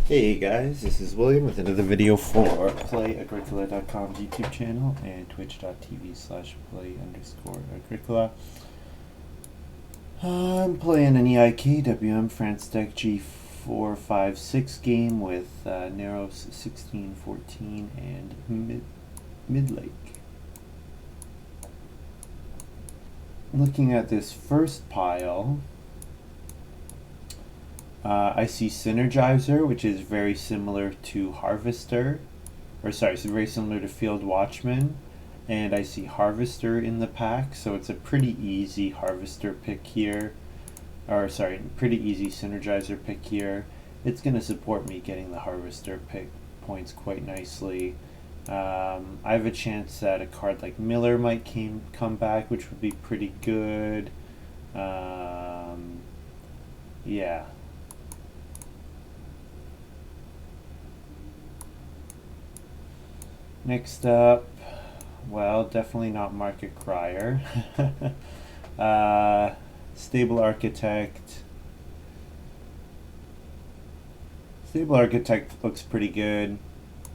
Hey guys, this is William with another video for Play-agricola.com's YouTube channel and twitch.tv/play_agricola. I'm playing an EIK WM France Deck G456 game with Narrows 1614 and Mid-Lake. Looking at this first pile, I see Synergizer, which is very similar to Harvester, very similar to Field Watchman, and I see Harvester in the pack, so it's a pretty easy Harvester pick here, pretty easy Synergizer pick here. It's going to support me getting the Harvester pick points quite nicely. I have a chance that a card like Miller might come back, which would be pretty good. Yeah. Next up, well, definitely not Market Crier. Stable Architect. Stable Architect looks pretty good,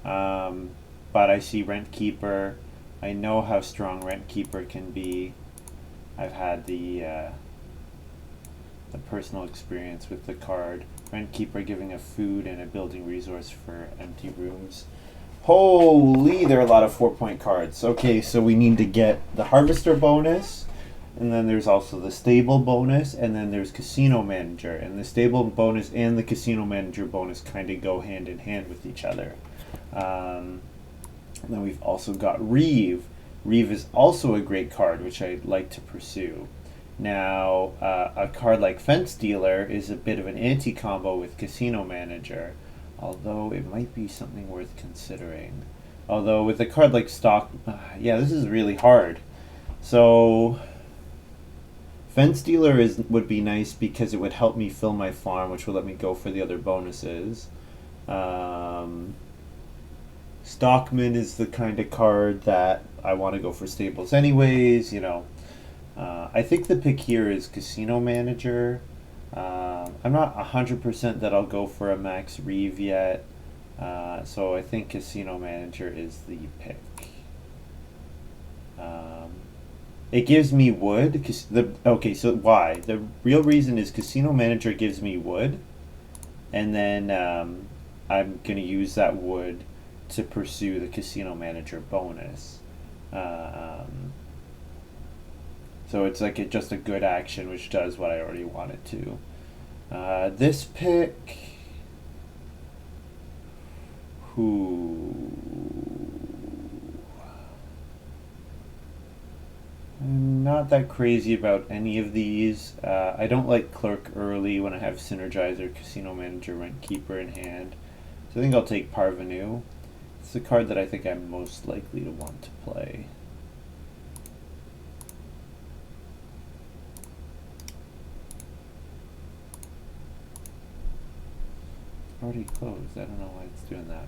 but I see Rent Keeper. I know how strong Rent Keeper can be. I've had the personal experience with the card. Rent Keeper giving a food and a building resource for empty rooms. Holy, there are a lot of 4-point cards. Okay, so we need to get the Harvester bonus, and then there's also the Stable bonus, and then there's Casino Manager. And the Stable bonus and the Casino Manager bonus kind of go hand in hand with each other. And then we've also got Reeve. Reeve is also a great card, which I'd like to pursue. Now, a card like Fence Dealer is a bit of an anti-combo with Casino Manager, although it might be something worth considering. Although with a card like Stock, yeah, this is really hard. So Fence Dealer would be nice because it would help me fill my farm, which would let me go for the other bonuses. Stockman is the kind of card that I want to go for stables anyways, you know. I think the pick here is Casino Manager. I'm not 100% that I'll go for a Max Reeve yet, so I think Casino Manager is the pick. It gives me wood. Okay, so why? The real reason is Casino Manager gives me wood, and then I'm going to use that wood to pursue the Casino Manager bonus. So it's like just a good action which does what I already want it to. This pick, I'm not that crazy about any of these. I don't like Clerk early when I have Synergizer, Casino Manager, Rent Keeper in hand. So I think I'll take Parvenu. It's the card that I think I'm most likely to want to play. Already closed. I don't know why it's doing that.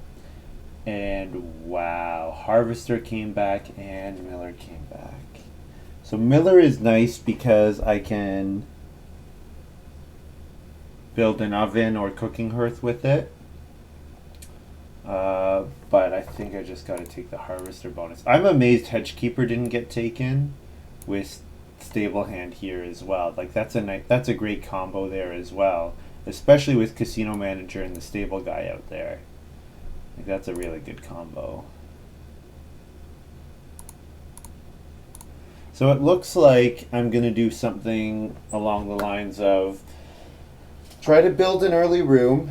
And wow, Harvester came back and Miller came back. So Miller is nice because I can build an oven or cooking hearth with it. But I think I just got to take the Harvester bonus. I'm amazed Hedgekeeper didn't get taken with Stable Hand here as well. Like that's a great combo there as well, especially with Casino Manager and the Stable guy out there. Like that's a really good combo. So it looks like I'm going to do something along the lines of try to build an early room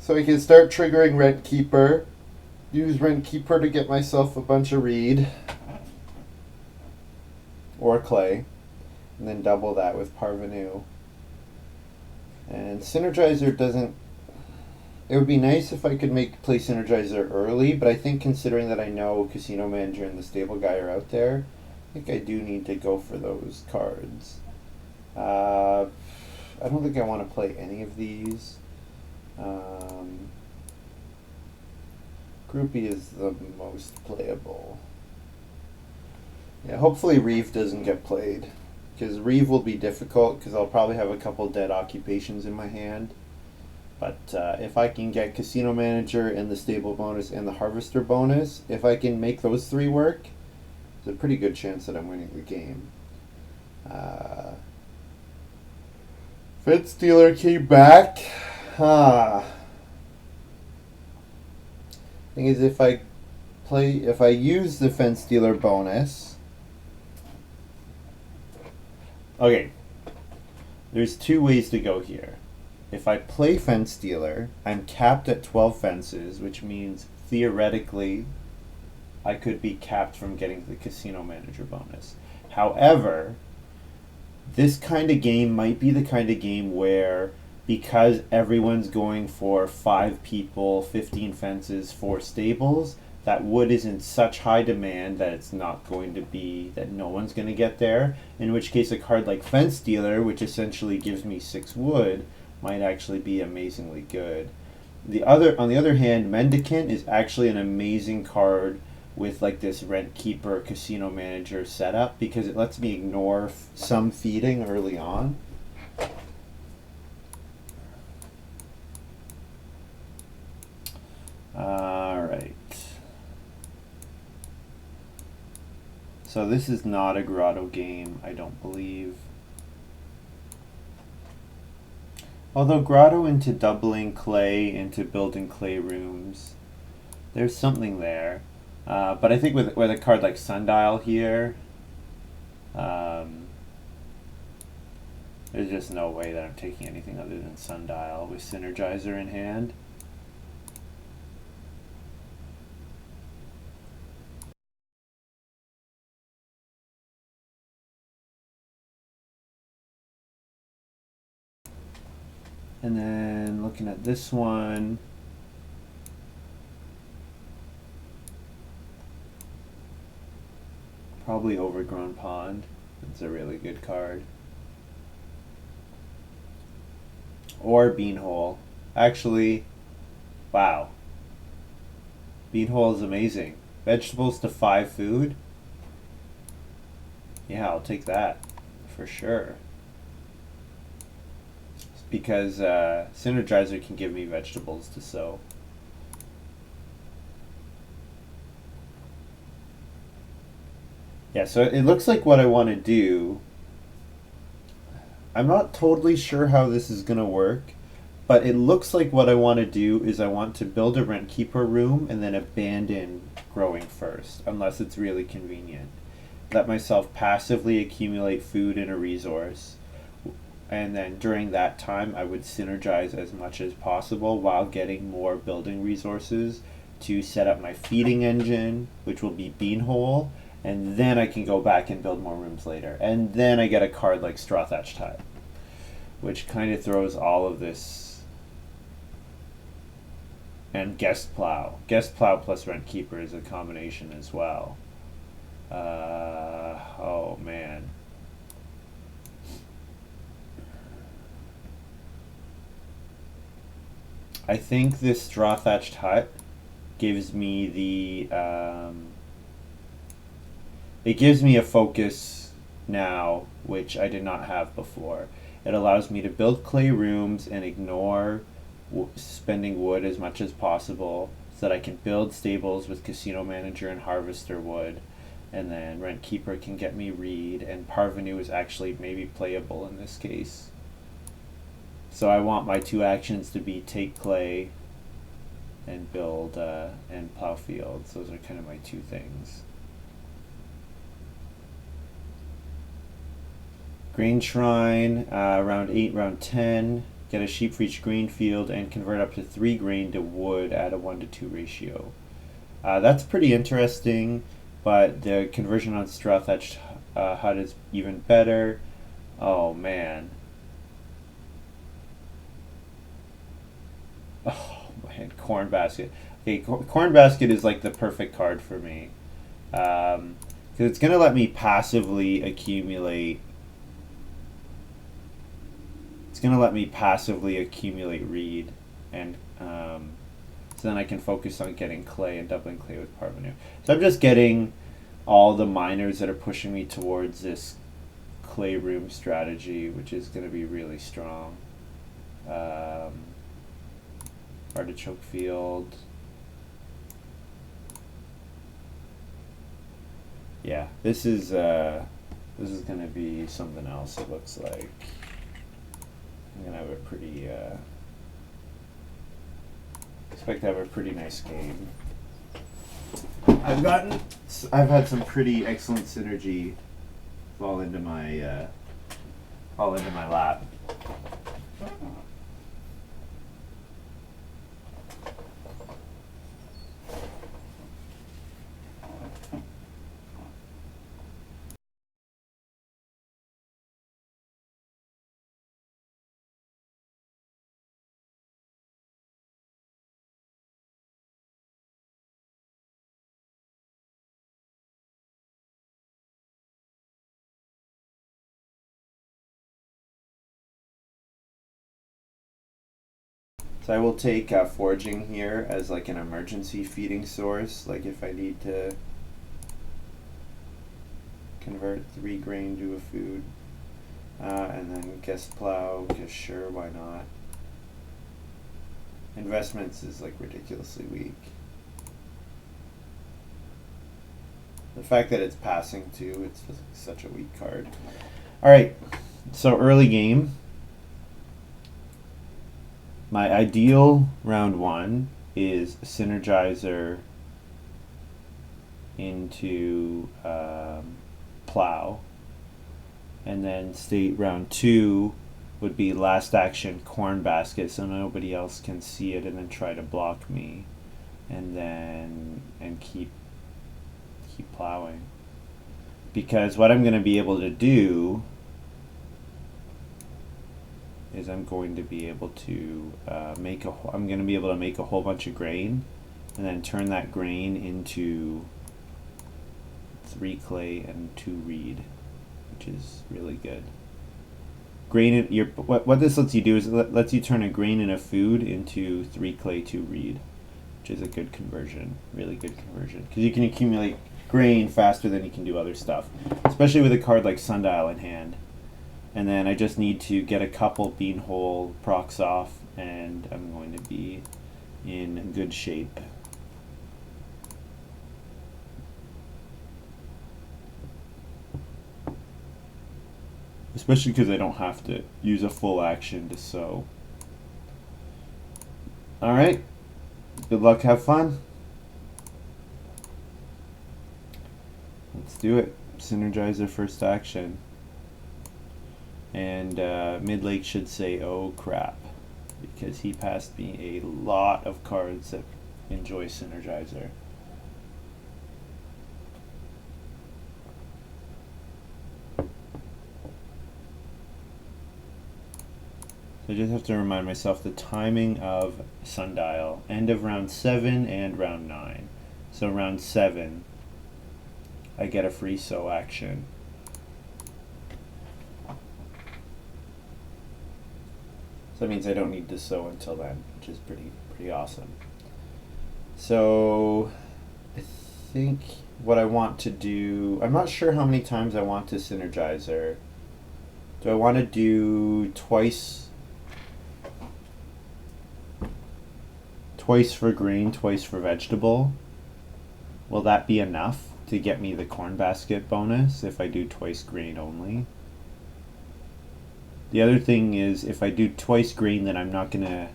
so I can start triggering Rent Keeper, use Rent Keeper to get myself a bunch of reed or clay, and then double that with Parvenu. And Synergizer doesn't... It would be nice if I could play Synergizer early, but I think considering that I know Casino Manager and the Stable guy are out there, I think I do need to go for those cards. I don't think I want to play any of these. Groupie is the most playable. Yeah, hopefully Reeve doesn't get played, because Reeve will be difficult because I'll probably have a couple dead occupations in my hand. But if I can get Casino Manager and the Stable bonus and the Harvester bonus, if I can make those three work, there's a pretty good chance that I'm winning the game. Fence Stealer came back. Thing is, if I use the Fence Stealer bonus, okay, there's two ways to go here. If I play Fence Stealer, I'm capped at 12 fences, which means theoretically I could be capped from getting the Casino Manager bonus. However, this kind of game might be the kind of game where, because everyone's going for 5 people, 15 fences, 4 stables, that wood is in such high demand that it's not going to be, that no one's going to get there. In which case, a card like Fence Stealer, which essentially gives me 6 wood, might actually be amazingly good. On the other hand, Mendicant is actually an amazing card with like this Rent Keeper Casino Manager setup because it lets me ignore some feeding early on. Alright. So this is not a grotto game, I don't believe. Although grotto into doubling clay into building clay rooms, there's something there. But I think with a card like Sundial here, there's just no way that I'm taking anything other than Sundial with Synergizer in hand. And then looking at this one, probably Overgrown Pond. It's a really good card. Or Beanhole. Actually, wow. Beanhole is amazing. Vegetables to 5 food. Yeah, I'll take that for sure. Because Synergizer can give me vegetables to sow. Yeah, so it looks like what I want to do. I'm not totally sure how this is going to work, but it looks like what I want to do is I want to build a Rent Keeper room and then abandon growing first, unless it's really convenient. Let myself passively accumulate food and a resource, and then during that time I would synergize as much as possible while getting more building resources to set up my feeding engine, which will be Beanhole, and then I can go back and build more rooms later. And then I get a card like Straw Thatched Hut, which kind of throws all of this. And Guest Plow. Guest Plow plus Rent Keeper is a combination as well. Oh man. I think this Straw Thatched Hut gives me it gives me a focus now, which I did not have before. It allows me to build clay rooms and ignore spending wood as much as possible so that I can build stables with Casino Manager and Harvester wood, and then Rent Keeper can get me Reed, and Parvenu is actually maybe playable in this case. So I want my 2 actions to be take clay and build and plow fields. Those are kind of my 2 things. Grain Shrine, round 8, round 10. Get a sheep for each grain field and convert up to 3 grain to wood at a 1-to-2 ratio. That's pretty interesting, but the conversion on Straw Thatched Hut is even better. Oh man. Oh man, Corn Basket. Okay, Corn Basket is like the perfect card for me. Because it's going to let me passively accumulate. It's going to let me passively accumulate Reed, and so then I can focus on getting clay and doubling clay with Parvenu. So I'm just getting all the miners that are pushing me towards this clay room strategy, which is going to be really strong. Um, so then I can focus on getting clay and doubling clay with Parvenu. So I'm just getting all the miners that are pushing me towards this clay room strategy, which is going to be really strong. So I'm just getting all the miners that are pushing me towards this clay room strategy, which is going to be really strong. So then I can focus on getting clay and doubling clay with Parvenu. So I'm just getting all the miners that are pushing me towards this clay room strategy, which is going to be really strong. So then I can focus on getting clay and doubling clay with Parvenu. So I'm just getting all the miners that are pushing me towards this clay room strategy, which is going to be really strong. artichoke field. Yeah, this is gonna be something else. It looks like I'm gonna have a pretty expect to have a pretty nice game. I've had some pretty excellent synergy fall into my lap. So I will take foraging here as like an emergency feeding source, like if I need to convert 3 grain to a food. And then guess plow, because sure, why not? Investments is like ridiculously weak. The fact that it's passing too, it's just such a weak card. Alright, so early game. My ideal round 1 is Synergizer into plow. And then state round 2 would be last action corn basket, so nobody else can see it and then try to block me. And keep plowing. Because what I'm going to be able to do is I'm going to be able to make a whole bunch of grain, and then turn that grain into 3 clay and 2 reed, which is really good. What this lets you do is it lets you turn a grain and a food into 3 clay, 2 reed, which is a good conversion, really good conversion, because you can accumulate grain faster than you can do other stuff, especially with a card like Sundial in hand. And then I just need to get a couple beanhole procs off, and I'm going to be in good shape. Especially because I don't have to use a full action to sow. Alright, good luck, have fun. Let's do it. Synergizer first action. And Midlake should say, oh crap, because he passed me a lot of cards that enjoy Synergizer. So I just have to remind myself the timing of Sundial. End of round 7 and round 9. So round 7, I get a free sow action. So that means I don't need to sow until then, which is pretty awesome. So I think what I want to do, I'm not sure how many times I want to Synergizer. Do I want to do twice for grain, twice for vegetable? Will that be enough to get me the corn basket bonus if I do twice grain only? The other thing is, if I do twice grain, then I'm not going to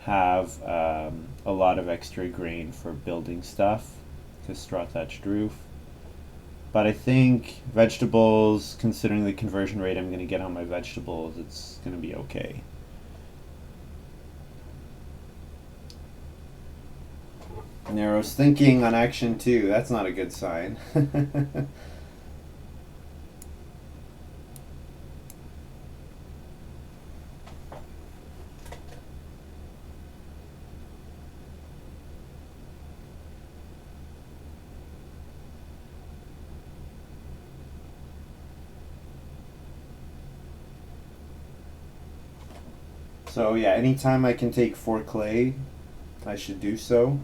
have a lot of extra grain for building stuff, because straw thatched roof. But I think vegetables, considering the conversion rate I'm going to get on my vegetables, it's going to be okay. Narrow's thinking on action 2. That's not a good sign. So yeah, anytime I can take 4 clay, I should do so.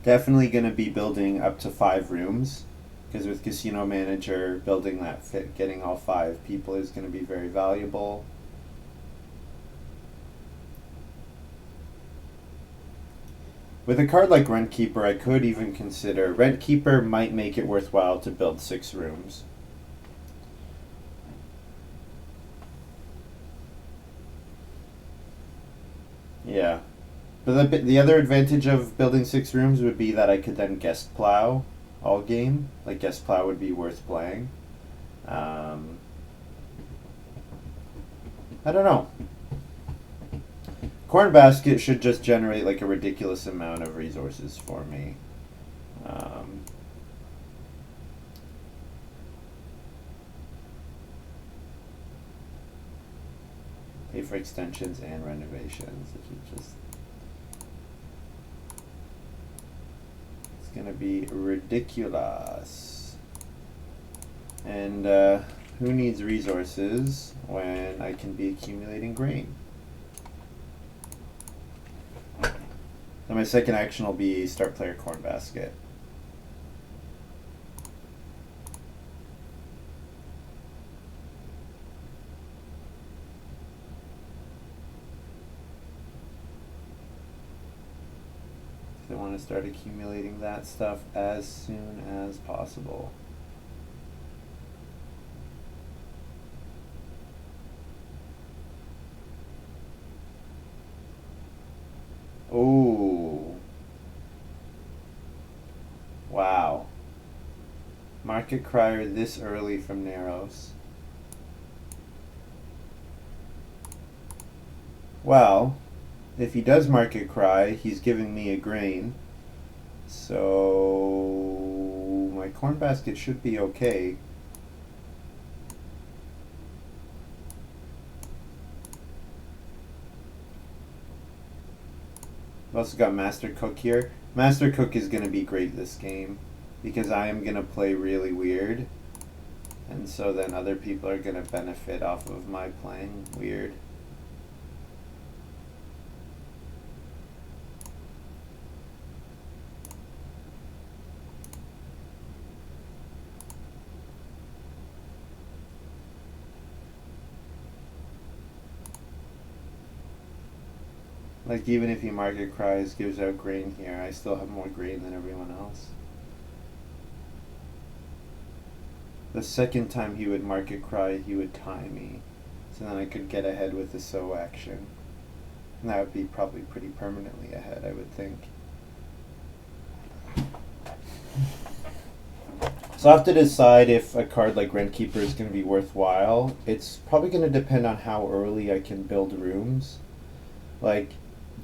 Definitely going to be building up to 5 rooms, because with Casino Manager, building that fit, getting all 5 people is going to be very valuable. With a card like Rent Keeper, I could even consider Rent Keeper might make it worthwhile to build 6 rooms. Yeah. But the other advantage of building 6 rooms would be that I could then guest plow all game. Like, guest plow would be worth playing. I don't know. Corn Basket should just generate like a ridiculous amount of resources for me. Pay for extensions and renovations. It's gonna be ridiculous. And who needs resources when I can be accumulating grain? So my second action will be start player Corn Basket. I want to start accumulating that stuff as soon as possible. Oh. Wow. Market Crier this early from Narrows. Well, if he does Market Cry, he's giving me a grain. So my Corn Basket should be okay. I've also got Master Cook here. Master Cook is going to be great this game because I am going to play really weird. And so then other people are going to benefit off of my playing weird. Like, even if he Market Cries, gives out grain here, I still have more grain than everyone else. The second time he would Market Cry, he would tie me. So then I could get ahead with the sow action. And that would be probably pretty permanently ahead, I would think. So I have to decide if a card like Rent Keeper is going to be worthwhile. It's probably going to depend on how early I can build rooms. Like,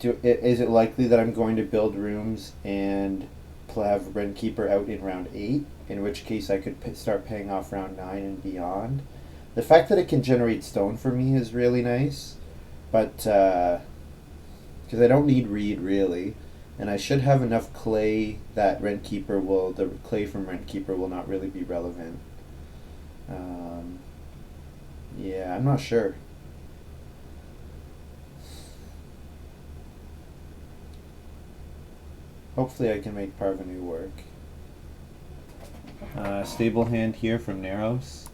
is it likely that I'm going to build rooms and have Rent Keeper out in round 8? In which case I could start paying off round 9 and beyond. The fact that it can generate stone for me is really nice, but because I don't need reed really, and I should have enough clay that the clay from Rent Keeper will not really be relevant. Yeah, I'm not sure. Hopefully I can make Parvenu work. Stable hand here from Narrows.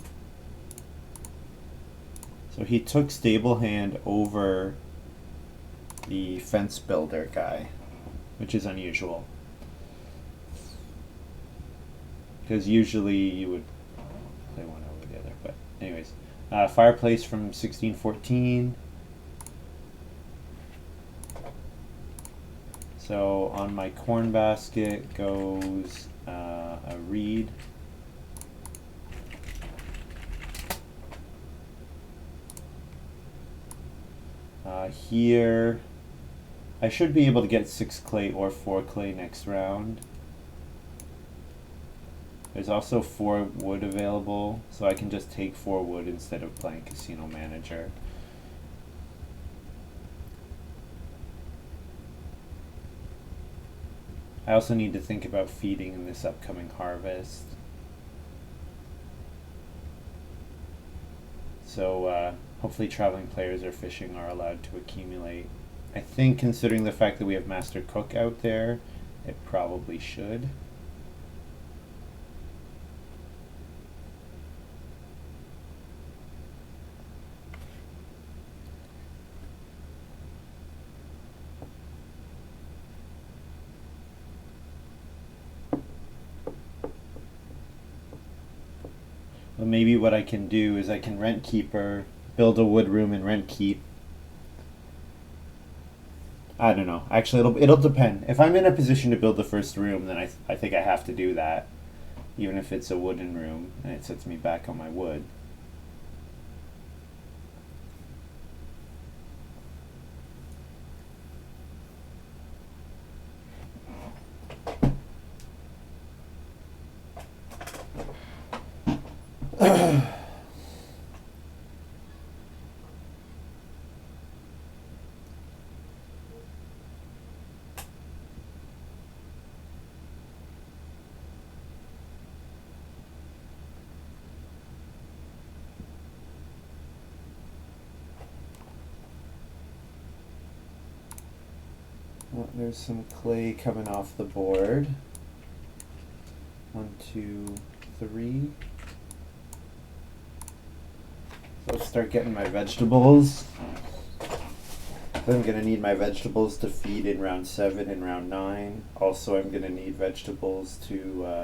So he took Stable Hand over the Fence Builder guy, which is unusual. Because usually you would play one over the other. But anyways, Fireplace from 1614. So on my Corn Basket goes a reed. Here, I should be able to get 6 clay or 4 clay next round. There's also 4 wood available, so I can just take 4 wood instead of playing Casino Manager. I also need to think about feeding in this upcoming harvest. So hopefully traveling players or fishing are allowed to accumulate. I think considering the fact that we have Master Cook out there, it probably should. But maybe what I can do is I can rent keeper, build a wood room and rent keep. I don't know. Actually, it'll depend. If I'm in a position to build the first room, then I think I have to do that, even if it's a wooden room and it sets me back on my wood. Well, there's some clay coming off the board. 1, 2, 3. Let's start getting my vegetables. I'm going to need my vegetables to feed in round 7 and round 9. Also, I'm going to need vegetables to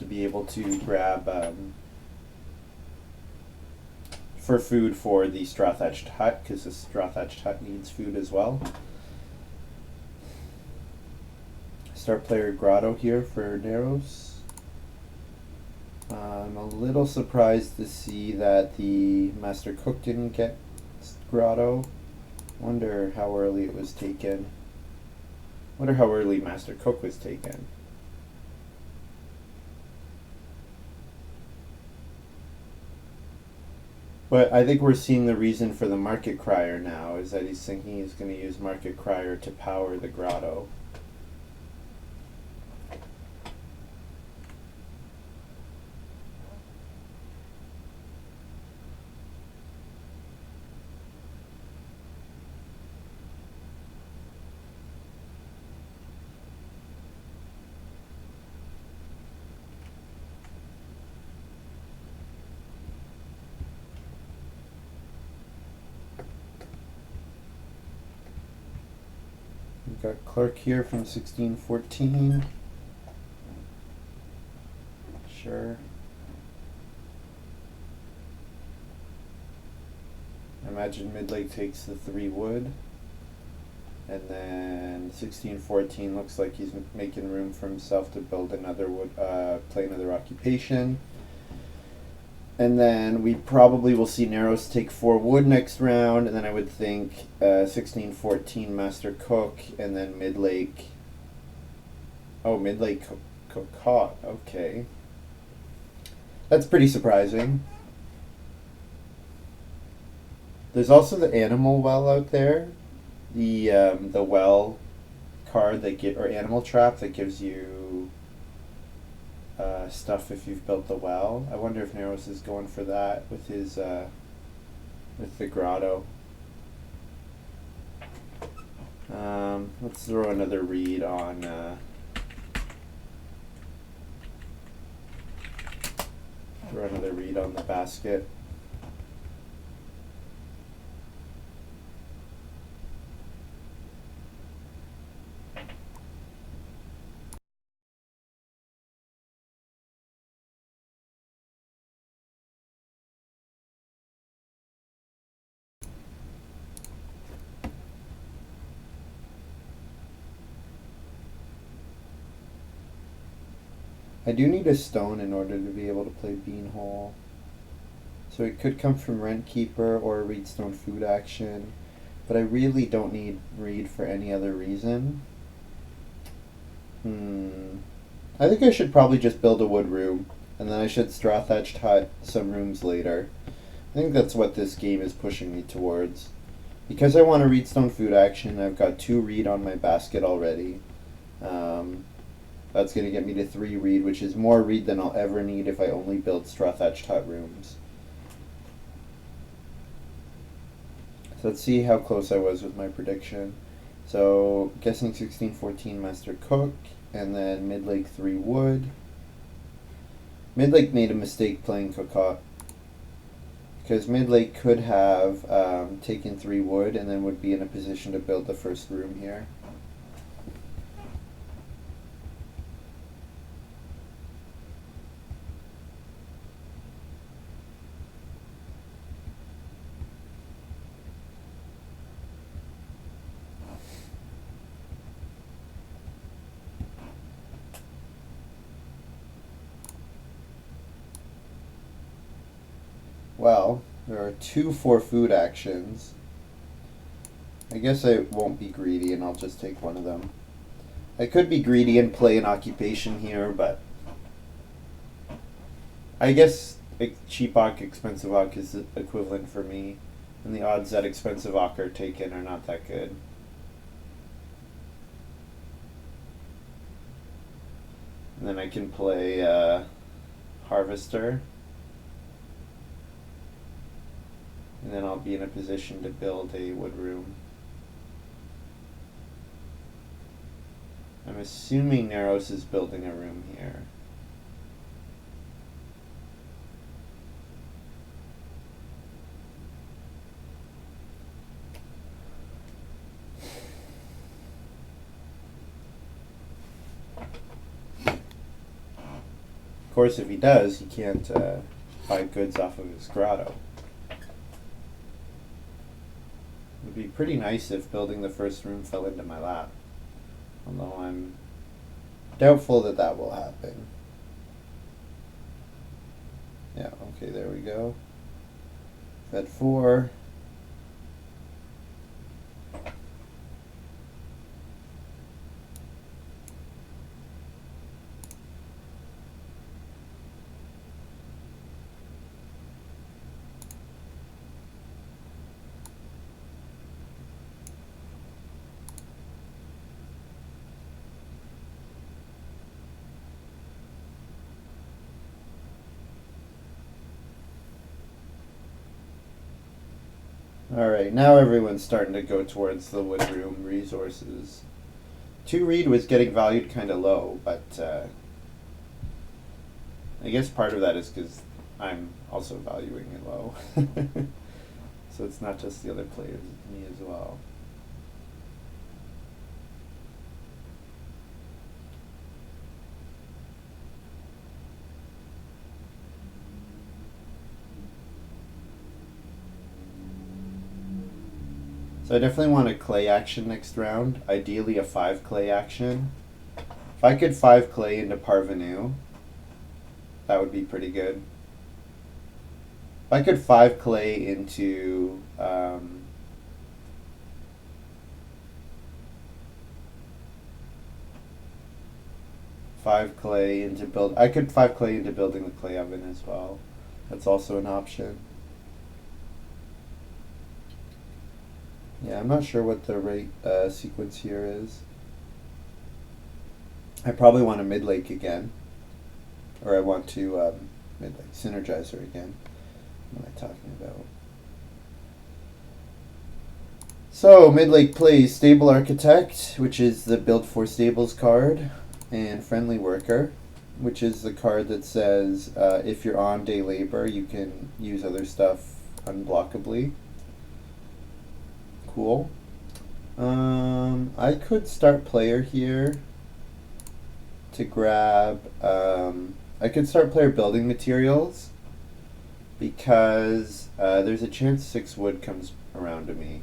be able to grab for food for the straw thatched hut, because the straw thatched hut needs food as well. Star player grotto here for Narrows. I'm a little surprised to see that the Master Cook didn't get grotto. Wonder how early it was taken. Wonder how early Master Cook was taken. But I think we're seeing the reason for the Market Crier now, is that he's thinking he's going to use Market Crier to power the grotto. We've got Clark here from 1614. Sure. I imagine Midlake takes the 3 wood. And then 1614 looks like he's making room for himself to build another wood, play another occupation. And then we probably will see Narrows take 4 wood next round, and then I would think 1614 Master Cook, and then Midlake. Oh, Midlake Cook caught. Okay. That's pretty surprising. There's also the animal well out there. The well card or animal trap that gives you stuff if you've built the well. I wonder if Narrows is going for that with his with the grotto. Let's throw another read on the basket. I do need a stone in order to be able to play Beanhole. So it could come from Rent Keeper or Reedstone Food Action, but I really don't need Reed for any other reason. I think I should probably just build a wood room, and then I should straw thatched hut some rooms later. I think that's what this game is pushing me towards. Because I want a Reedstone Food Action, I've got 2 Reed on my basket already. That's going to get me to 3 Reed, which is more Reed than I'll ever need if I only build straw thatched hut rooms. So let's see how close I was with my prediction. So guessing 1614 Master Cook, and then Midlake 3 wood. Midlake made a mistake playing Cookot, because Midlake could have taken 3 wood and then would be in a position to build the first room here. Well, there are 2 for food actions. I guess I won't be greedy and I'll just take one of them. I could be greedy and play an occupation here, but I guess cheap ock, expensive ock is equivalent for me, and the odds that expensive ock are taken are not that good. And then I can play Harvester. And then I'll be in a position to build a wood room. I'm assuming Naros is building a room here. Of course, if he does, he can't buy goods off of his grotto. It would be pretty nice if building the first room fell into my lap. Although I'm doubtful that that will happen. Yeah, okay, there we go. Fed 4. Alright, now everyone's starting to go towards the wood room resources. 2 reed was getting valued kind of low, but I guess part of that is because I'm also valuing it low. So it's not just the other players, it's me as well. So I definitely want a clay action next round, ideally a 5 clay action. If I could 5 clay into Parvenu, that would be pretty good. If I could 5 clay into I could 5 clay into building the clay oven as well. That's also an option. Yeah, I'm not sure what the right sequence here is. I probably want a mid-lake again. Or I want to mid-lake synergizer again. What am I talking about? So, mid-lake plays Stable Architect, which is the Build for Stables card, and Friendly Worker, which is the card that says if you're on day labor, you can use other stuff unblockably. Cool. I could start player here to grab, I could start player building materials because there's a chance 6 wood comes around to me.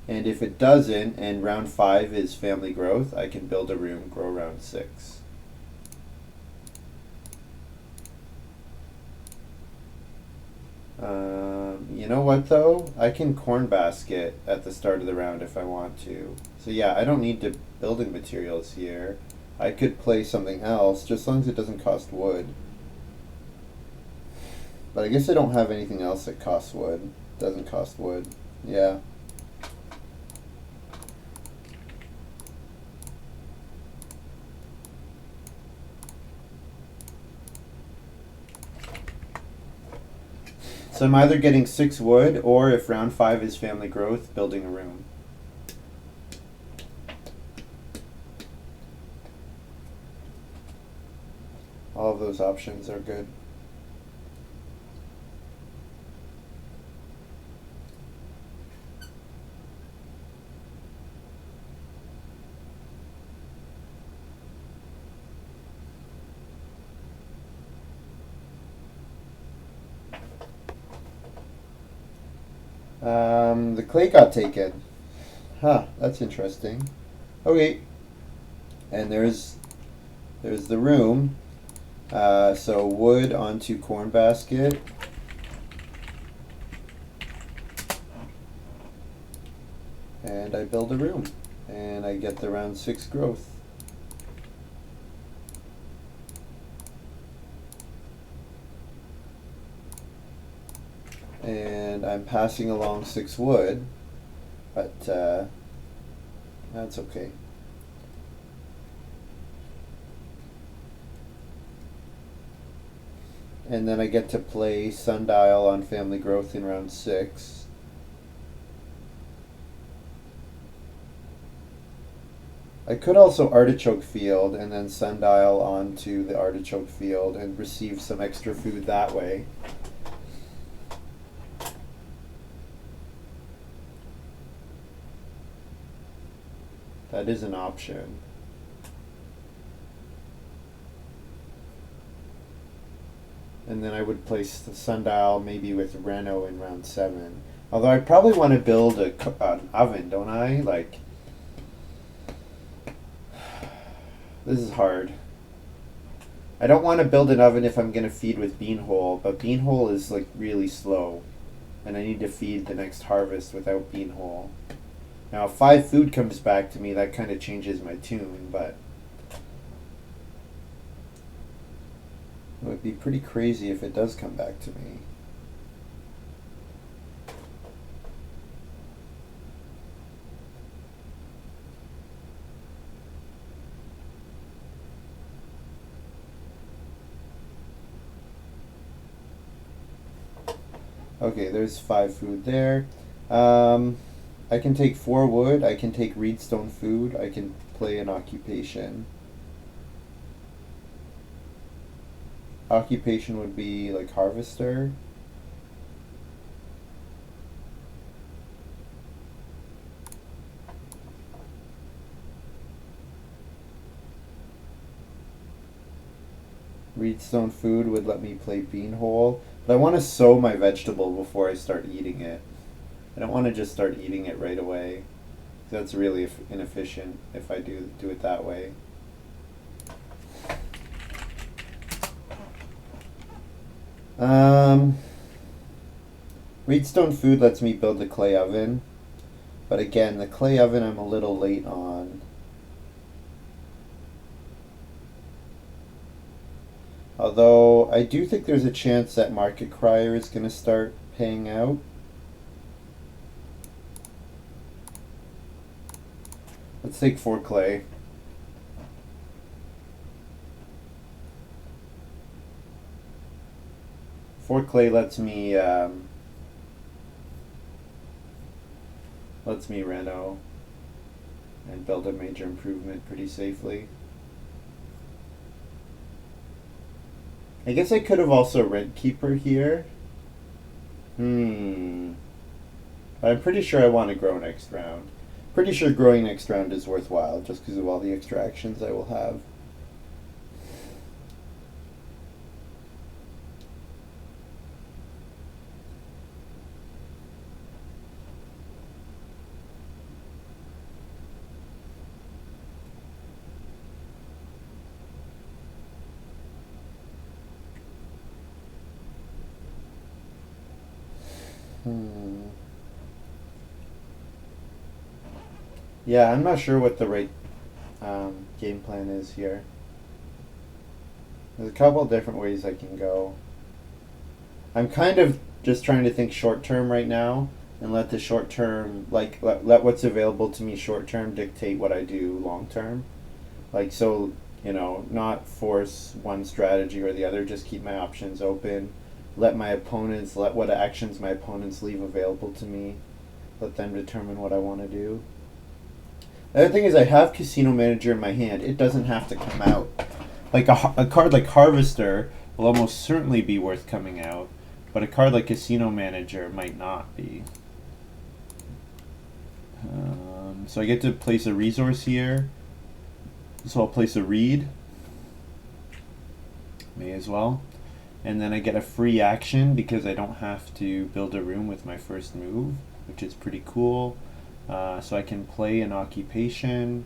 And if it doesn't, and round 5 is family growth, I can build a room, grow round 6. You know what though? I can corn basket at the start of the round if I want to. So yeah, I don't need to building materials here. I could play something else, just as long as it doesn't cost wood. But I guess I don't have anything else that costs wood. Doesn't cost wood. Yeah. So I'm either getting 6 wood, or if round 5 is family growth, building a room. All of those options are good. The clay got taken. Huh, that's interesting. Okay. And there's the room. So wood onto corn basket. And I build a room. And I get the round 6 growth. And I'm passing along 6 wood, but that's okay. And then I get to play sundial on family growth in round 6. I could also artichoke field and then sundial onto the artichoke field and receive some extra food that way. That is an option. And then I would place the sundial maybe with Reno in round 7. Although I probably want to build an oven, don't I? Like, this is hard. I don't want to build an oven if I'm going to feed with beanhole, but beanhole is like really slow. And I need to feed the next harvest without beanhole. Now, if 5 food comes back to me, that kind of changes my tune, but it would be pretty crazy if it does come back to me. Okay, there's 5 food there. I can take 4 wood, I can take reedstone food, I can play an occupation. Occupation would be like harvester. Reedstone food would let me play beanhole, but I want to sow my vegetable before I start eating it. I don't want to just start eating it right away. That's really inefficient if I do it that way. Reedstone food lets me build the clay oven, but again, the clay oven I'm a little late on. Although I do think there's a chance that Market Crier is going to start paying out. Let's take 4 clay. 4 clay lets me reno and build a major improvement pretty safely. I guess I could have also rent keeper here. But I'm pretty sure I want to grow next round. Pretty sure growing next round is worthwhile just because of all the extra actions I will have. Yeah, I'm not sure what the right game plan is here. There's a couple different ways I can go. I'm kind of just trying to think short term right now and let the short term, like, let what's available to me short term dictate what I do long term. Like, so, not force one strategy or the other, just keep my options open. let what actions my opponents leave available to me. Let them determine what I want to do. The other thing is I have Casino Manager in my hand. It doesn't have to come out. Like a card like Harvester will almost certainly be worth coming out, but a card like Casino Manager might not be. So I get to place a resource here. So I'll place a reed. May as well. And then I get a free action because I don't have to build a room with my first move, which is pretty cool. So I can play an occupation.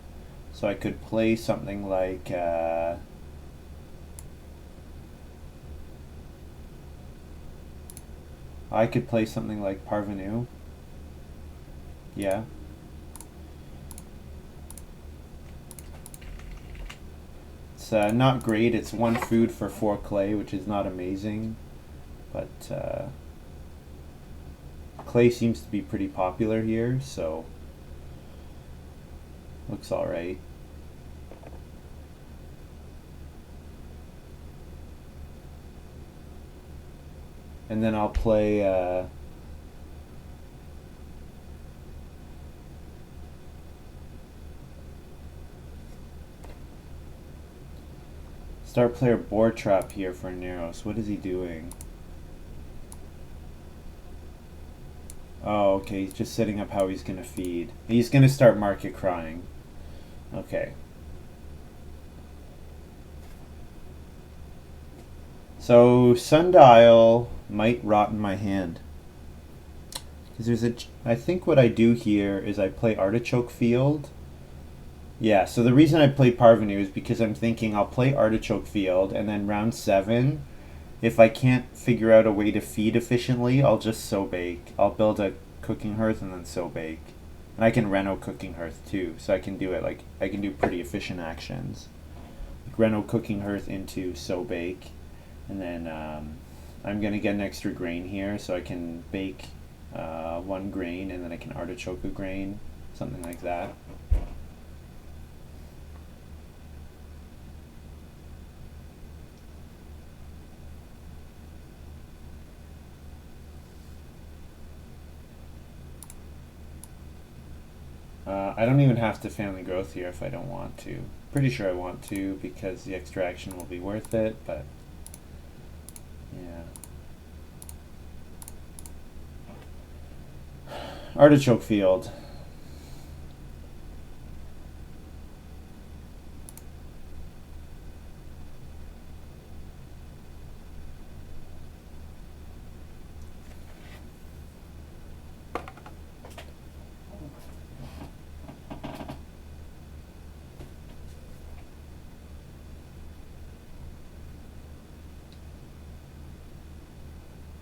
So I could play something like Parvenu. Yeah. It's not great. It's 1 food for 4 clay, which is not amazing. But clay seems to be pretty popular here, so looks alright. And then I'll play star player board trap here for Neros. What is he doing? Oh, okay, he's just setting up how he's gonna feed. He's gonna start market crying. Okay. So Sundial might rot in my hand. Because I think what I do here is I play Artichoke Field. Yeah, so the reason I play Parvenu is because I'm thinking I'll play Artichoke Field, and then round 7, if I can't figure out a way to feed efficiently, I'll just sow bake. I'll build a cooking hearth and then sow bake. And I can reno cooking hearth too, so I can do it I can do pretty efficient actions. Like reno cooking hearth into sow bake, and then I'm gonna get an extra grain here, so I can bake 1 grain, and then I can artichoke a grain, something like that. I don't even have to family growth here if I don't want to. Pretty sure I want to because the extra action will be worth it, but yeah. Artichoke Field.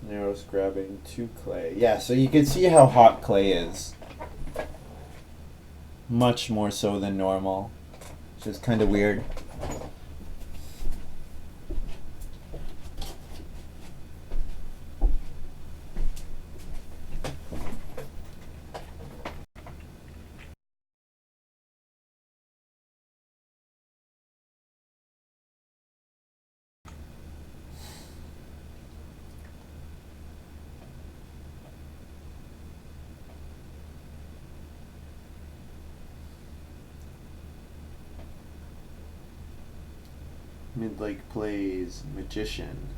Nero's grabbing 2 clay. Yeah, so you can see how hot clay is. Much more so than normal, which is kind of weird. Midlake plays Magician.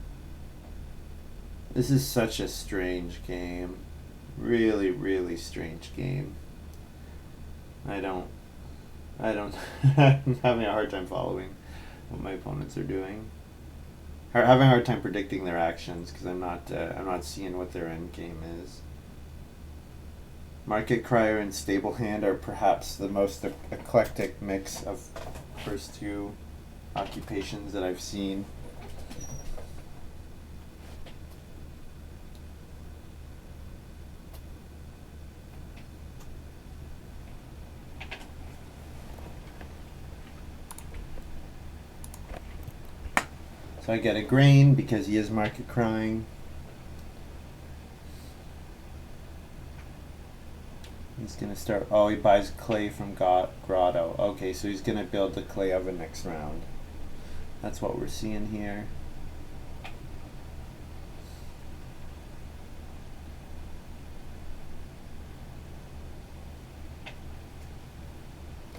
This is such a strange game. Really, really strange game. I'm having a hard time following what my opponents are doing. Having a hard time predicting their actions because I'm not seeing what their end game is. Market Crier and Stable Hand are perhaps the most eclectic mix of first 2 occupations that I've seen. So I get a grain because he is market crying. He's gonna start. Oh, he buys clay from Grotto. Okay, so he's gonna build the clay oven next round. That's what we're seeing here.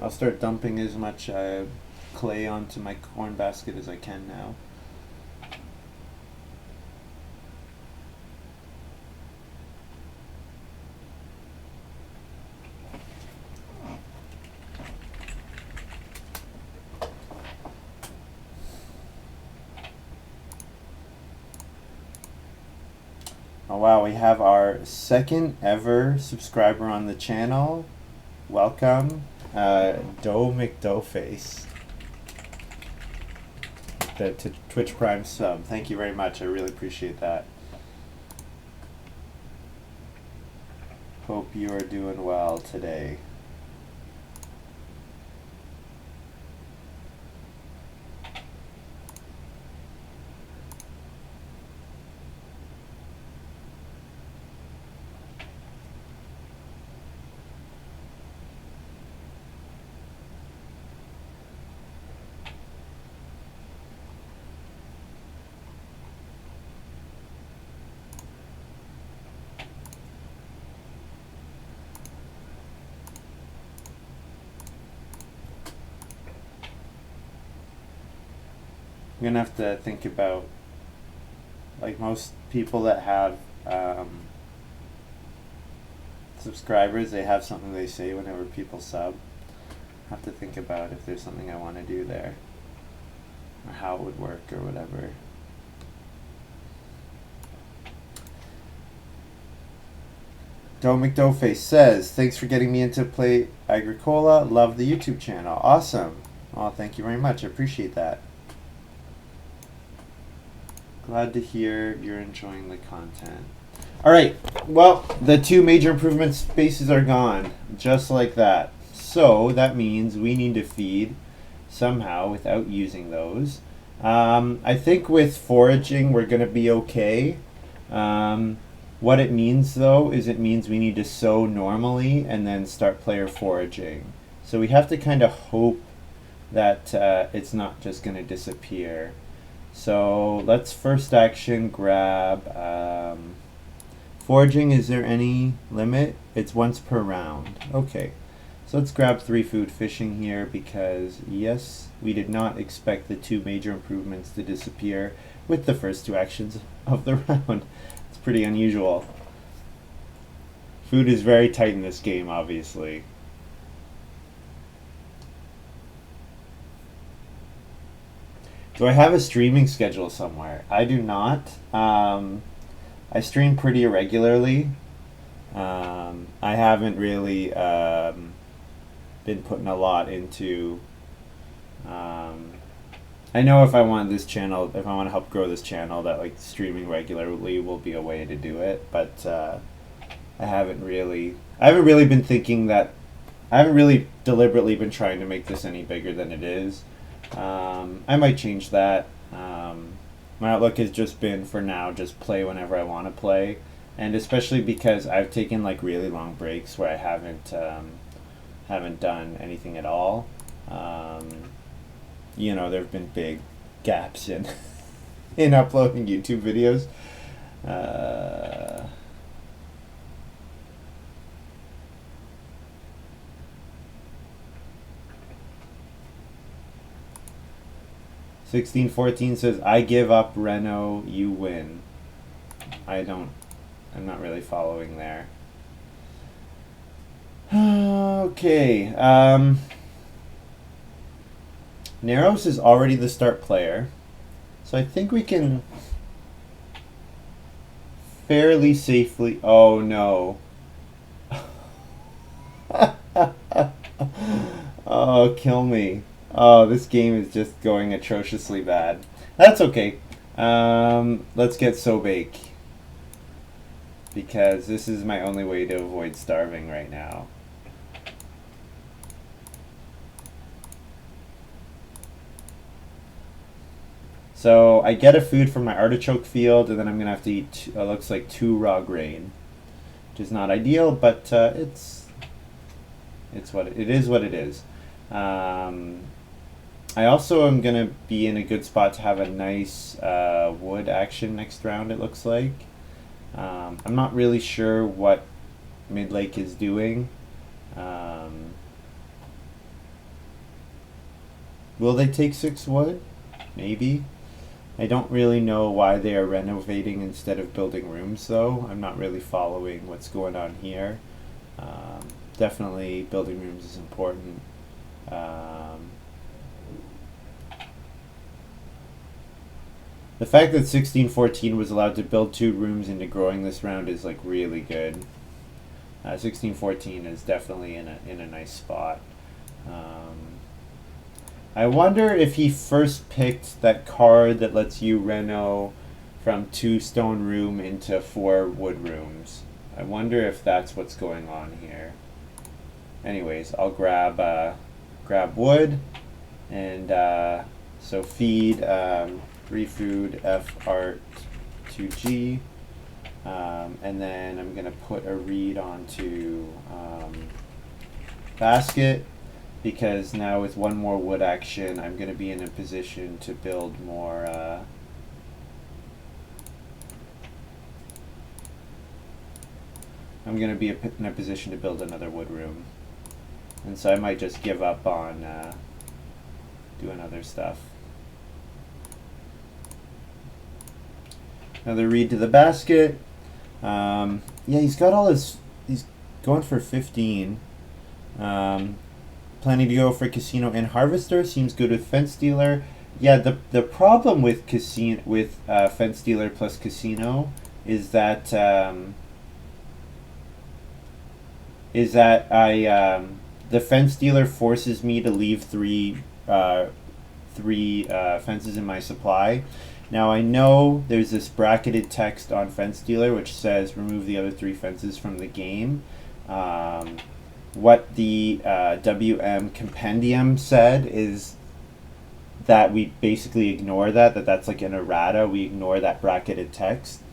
I'll start dumping as much clay onto my corn basket as I can now. Oh wow, we have our second ever subscriber on the channel. Welcome, Doe McDoeface. The Twitch Prime sub. Thank you very much. I really appreciate that. Hope you are doing well today. I'm gonna have to think about, like most people that have subscribers, they have something they say whenever people sub. I have to think about if there's something I want to do there, or how it would work, or whatever. Doe McDoeface says, thanks for getting me into Play-agricola. Love the YouTube channel. Awesome. Oh, thank you very much. I appreciate that. Glad to hear you're enjoying the content. Alright, well, the two major improvement spaces are gone, just like that. So, that means we need to feed somehow without using those. I think with foraging we're going to be okay. What it means, though, is it means we need to sow normally and then start player foraging. So we have to kind of hope that it's not just going to disappear. So let's first action grab foraging. Is there any limit? It's once per round. Okay, so let's grab 3 food fishing here because yes, we did not expect the 2 major improvements to disappear with the first 2 actions of the round. It's pretty unusual. Food is very tight in this game, obviously. Do I have a streaming schedule somewhere? I do not. I stream pretty irregularly. I haven't really been putting a lot into... I know if I want this channel, if I want to help grow this channel, that like streaming regularly will be a way to do it. But I haven't really been thinking that... I haven't really deliberately been trying to make this any bigger than it is. I might change that. My outlook has just been, for now, just play whenever I want to play, and especially because I've taken like really long breaks where I haven't done anything at all. You know, there have been big gaps in in uploading YouTube videos. 1614 says, I give up, Renault, you win. I'm not really following there. Okay. Naros is already the start player. So I think we can fairly safely... Oh, no. Oh, kill me. Oh, this game is just going atrociously bad. That's okay. Let's get Sobake, because this is my only way to avoid starving right now. So I get a food from my artichoke field, and then I'm going to have to eat, looks like 2 raw grain, which is not ideal, but it's what it is. What it is. I also am going to be in a good spot to have a nice wood action next round, it looks like. I'm not really sure what Midlake is doing. Will they take 6 wood? Maybe. I don't really know why they are renovating instead of building rooms, though. I'm not really following what's going on here. Definitely building rooms is important. The fact that 1614 was allowed to build 2 rooms into growing this round is like really good. 1614 is definitely in a nice spot. I wonder if he first picked that card that lets you reno from 2 stone room into 4 wood rooms. I wonder if that's what's going on here. Anyways, I'll grab wood, and so feed 3 food F art 2G, and then I'm gonna put a reed onto basket, because now with 1 more wood action I'm gonna be in a position to build more I'm gonna be in a position to build another wood room. And so I might just give up on doing other stuff. Another reed to the basket. Yeah, he's got all his. He's going for 15. Planning to go for casino and harvester. Seems good with fence dealer. Yeah, the problem with fence dealer plus casino is that the fence dealer forces me to leave three fences in my supply. Now I know there's this bracketed text on fence dealer which says remove the other 3 fences from the game. What the WM compendium said is that we basically ignore that's like an errata. We ignore that bracketed text.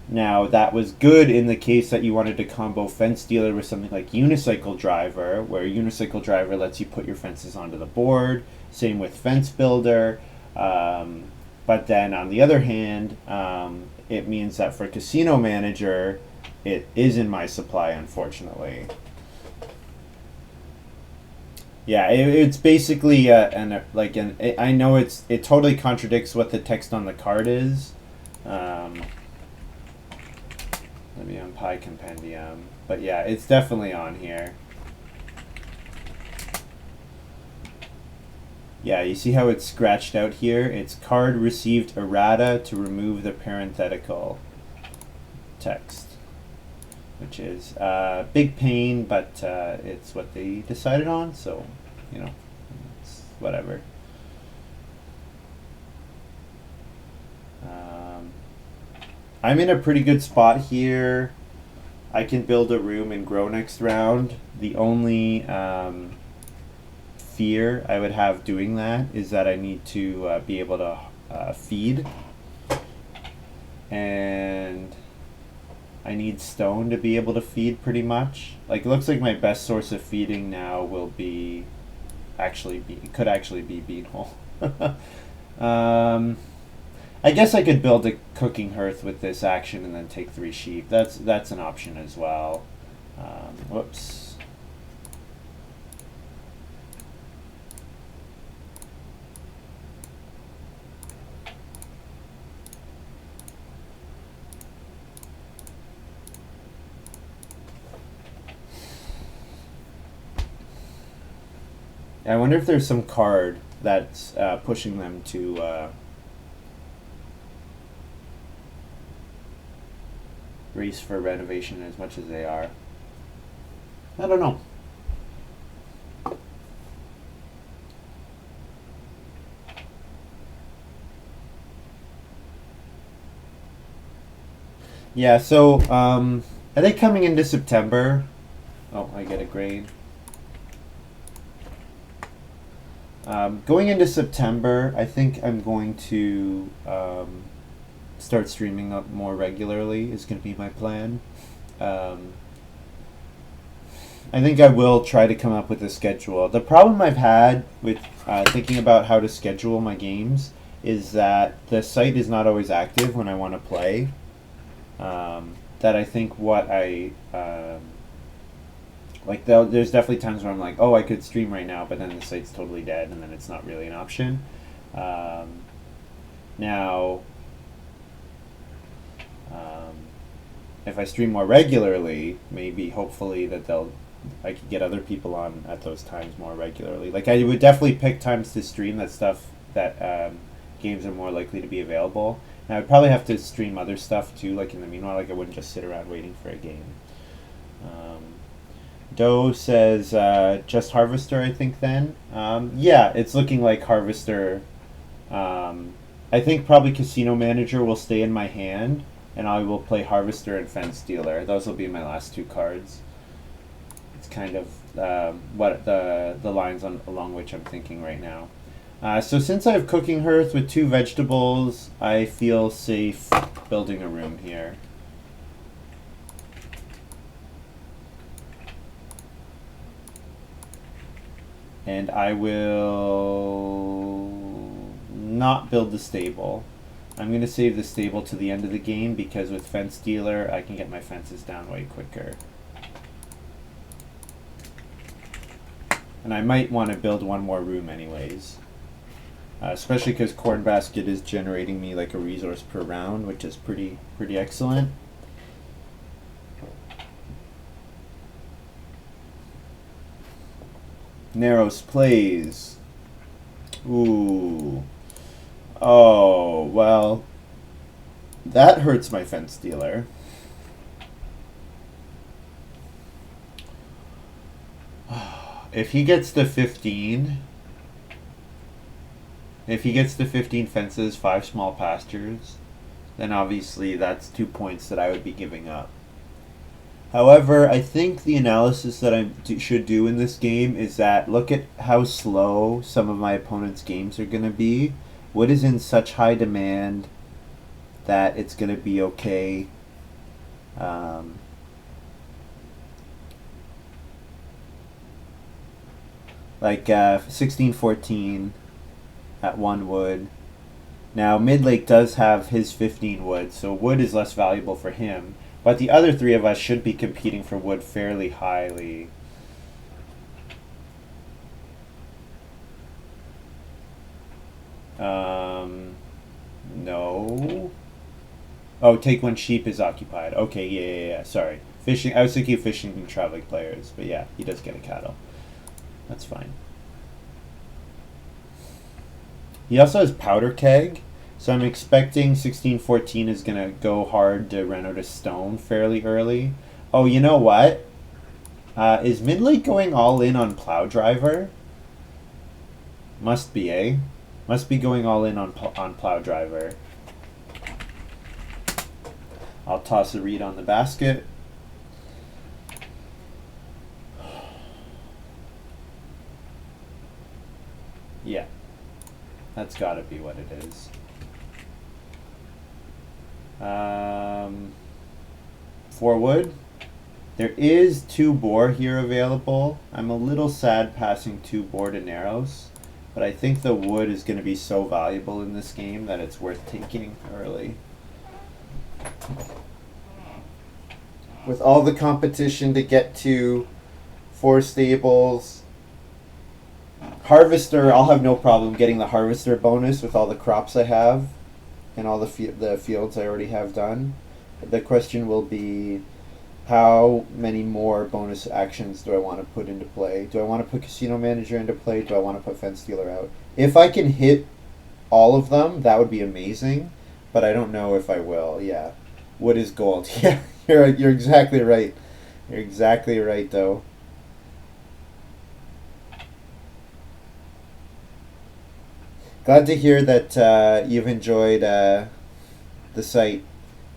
Now, that was good in the case that you wanted to combo fence dealer with something like unicycle driver, where unicycle driver lets you put your fences onto the board. Same with fence builder. But then on the other hand, it means that for casino manager, it is in my supply, unfortunately. Yeah, it's basically I know it totally contradicts what the text on the card is. Let me unpie compendium, but yeah, it's definitely on here. Yeah, you see how it's scratched out here? It's card received errata to remove the parenthetical text, which is big pain, but it's what they decided on, so, you know, it's whatever. I'm in a pretty good spot here. I can build a room and grow next round. The only fear I would have doing that is that I need to be able to feed. And I need stone to be able to feed pretty much. Like, it looks like my best source of feeding now will be could actually be beanhole. I guess I could build a cooking hearth with this action and then take 3 sheep. That's an option as well. Whoops. I wonder if there's some card that's pushing them to race for renovation as much as they are. I don't know. Yeah, so are they coming into September? Oh, I get a grade. Going into September, I think I'm going to start streaming up more regularly is going to be my plan. I think I will try to come up with a schedule. The problem I've had with thinking about how to schedule my games is that the site is not always active when I want to play. That I think what I Like there's definitely times where I'm like, oh, I could stream right now, but then the site's totally dead, and then it's not really an option. Now, if I stream more regularly, maybe hopefully that I could get other people on at those times more regularly. Like I would definitely pick times to stream that games are more likely to be available. And I would probably have to stream other stuff too, like in the meanwhile. Like I wouldn't just sit around waiting for a game. Doe says just Harvester, I think then. Yeah, it's looking like Harvester. I think probably Casino Manager will stay in my hand, and I will play Harvester and Fence Dealer. Those will be my last 2 cards. It's kind of what the lines along which I'm thinking right now. So since I have Cooking Hearth with 2 vegetables, I feel safe building a room here. And I will not build the stable. I'm going to save the stable to the end of the game because with Fence Dealer, I can get my fences down way quicker. And I might want to build 1 more room anyways. Especially because Corn Basket is generating me like a resource per round, which is pretty excellent. Narrows plays. Ooh. Oh, well. That hurts my Fence Dealer. If he gets to 15... If he gets to 15 fences, 5 small pastures, then obviously that's 2 points that I would be giving up. However, I think the analysis that I should do in this game is that look at how slow some of my opponent's games are going to be. Wood is in such high demand that it's going to be okay. Like 16-14 at 1 wood. Now Midlake does have his 15 wood, so wood is less valuable for him. But the other 3 of us should be competing for wood fairly highly. No. Oh, take 1 sheep is occupied. Okay, yeah. Sorry. Fishing. I was thinking of fishing and traveling players, but yeah, he does get a cattle. That's fine. He also has Powder Keg, so I'm expecting 16-14 is going to go hard to run out of stone fairly early. Oh, you know what? Is Midlake going all in on Plow Driver? Must be, eh? Must be going all in on Plow Driver. I'll toss a reed on the basket. Yeah. That's got to be what it is. 4 wood. There is 2 boar here available. I'm a little sad passing 2 boar to narrows, but I think the wood is going to be so valuable in this game that it's worth taking early. With all the competition to get to 4 stables, Harvester, I'll have no problem getting the Harvester bonus with all the crops I have and all the fields I already have done. The question will be, how many more bonus actions do I want to put into play? Do I want to put Casino Manager into play? Do I want to put Fence Dealer out? If I can hit all of them, that would be amazing, but I don't know if I will. Yeah. Wood is gold. Yeah, you're exactly right. You're exactly right, though. Glad to hear that you've enjoyed the site.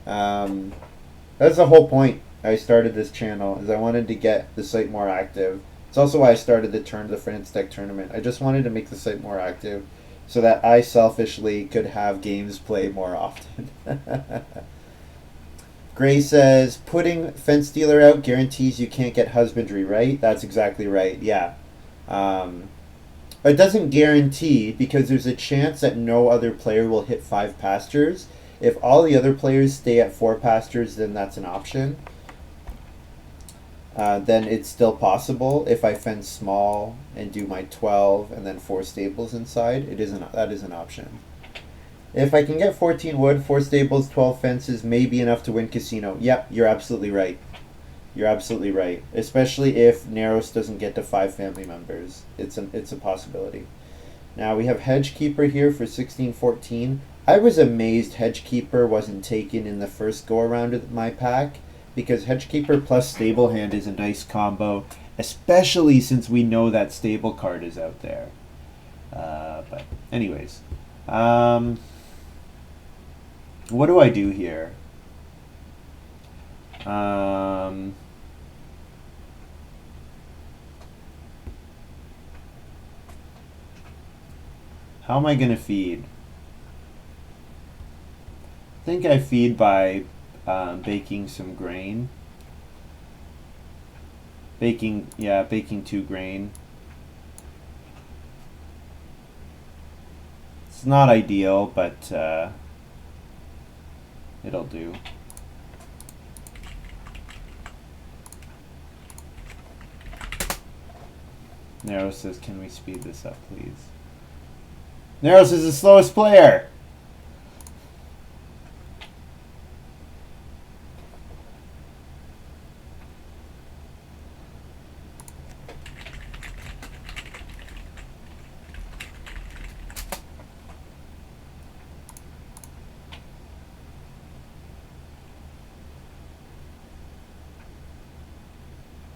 That's the whole point I started this channel, is I wanted to get the site more active. It's also why I started the France Deck Tournament. I just wanted to make the site more active so that I selfishly could have games play more often. Gray says, putting Fence Dealer out guarantees you can't get husbandry, right? That's exactly right, yeah. But it doesn't guarantee, because there's a chance that no other player will hit 5 pastures. If all the other players stay at 4 pastures, then that's an option. then it's still possible if I fence small and do my 12 and then 4 stables inside. That is an option. If I can get 14 wood, 4 stables, 12 fences, maybe enough to win casino. Yep, you're absolutely right. You're absolutely right. Especially if Naros doesn't get to 5 family members. It's a possibility. Now we have Hedgekeeper here for 1614. I was amazed Hedgekeeper wasn't taken in the first go around of my pack, because Hedgekeeper plus Stable Hand is a nice combo, especially since we know that Stable card is out there. But anyways, what do I do here? How am I going to feed? I think I feed by baking some grain. Baking 2 grain. It's not ideal, but it'll do. Nero says, can we speed this up, please? Neros is the slowest player!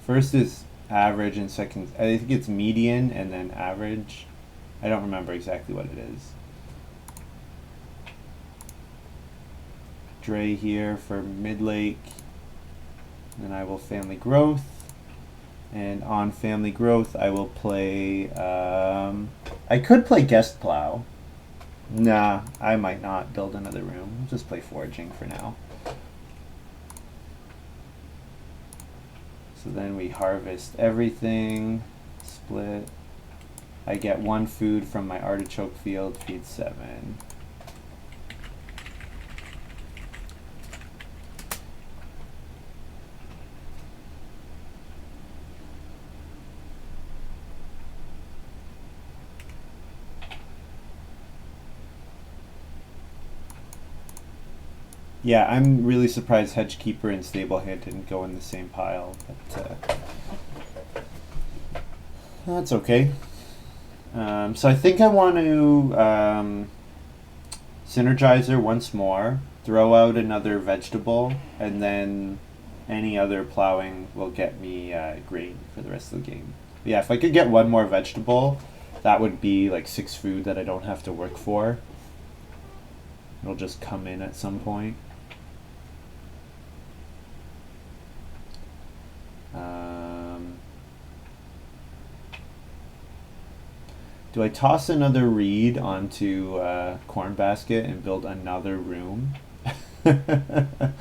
First is average and second, I think it's median and then average. I don't remember exactly what it is. Dre here for mid-lake. Then I will family growth. And on family growth, I will play, I could play guest plow. Nah, I might not build another room. I'll just play foraging for now. So then we harvest everything, split. I get 1 food from my artichoke field, feed 7. Yeah, I'm really surprised Hedgekeeper and Stablehand didn't go in the same pile, but that's okay. So I think I want to Synergizer once more, throw out another vegetable, and then any other plowing will get me grain for the rest of the game. But yeah, if I could get 1 more vegetable, that would be like 6 food that I don't have to work for. It'll just come in at some point. Do I toss another reed onto corn basket and build another room? I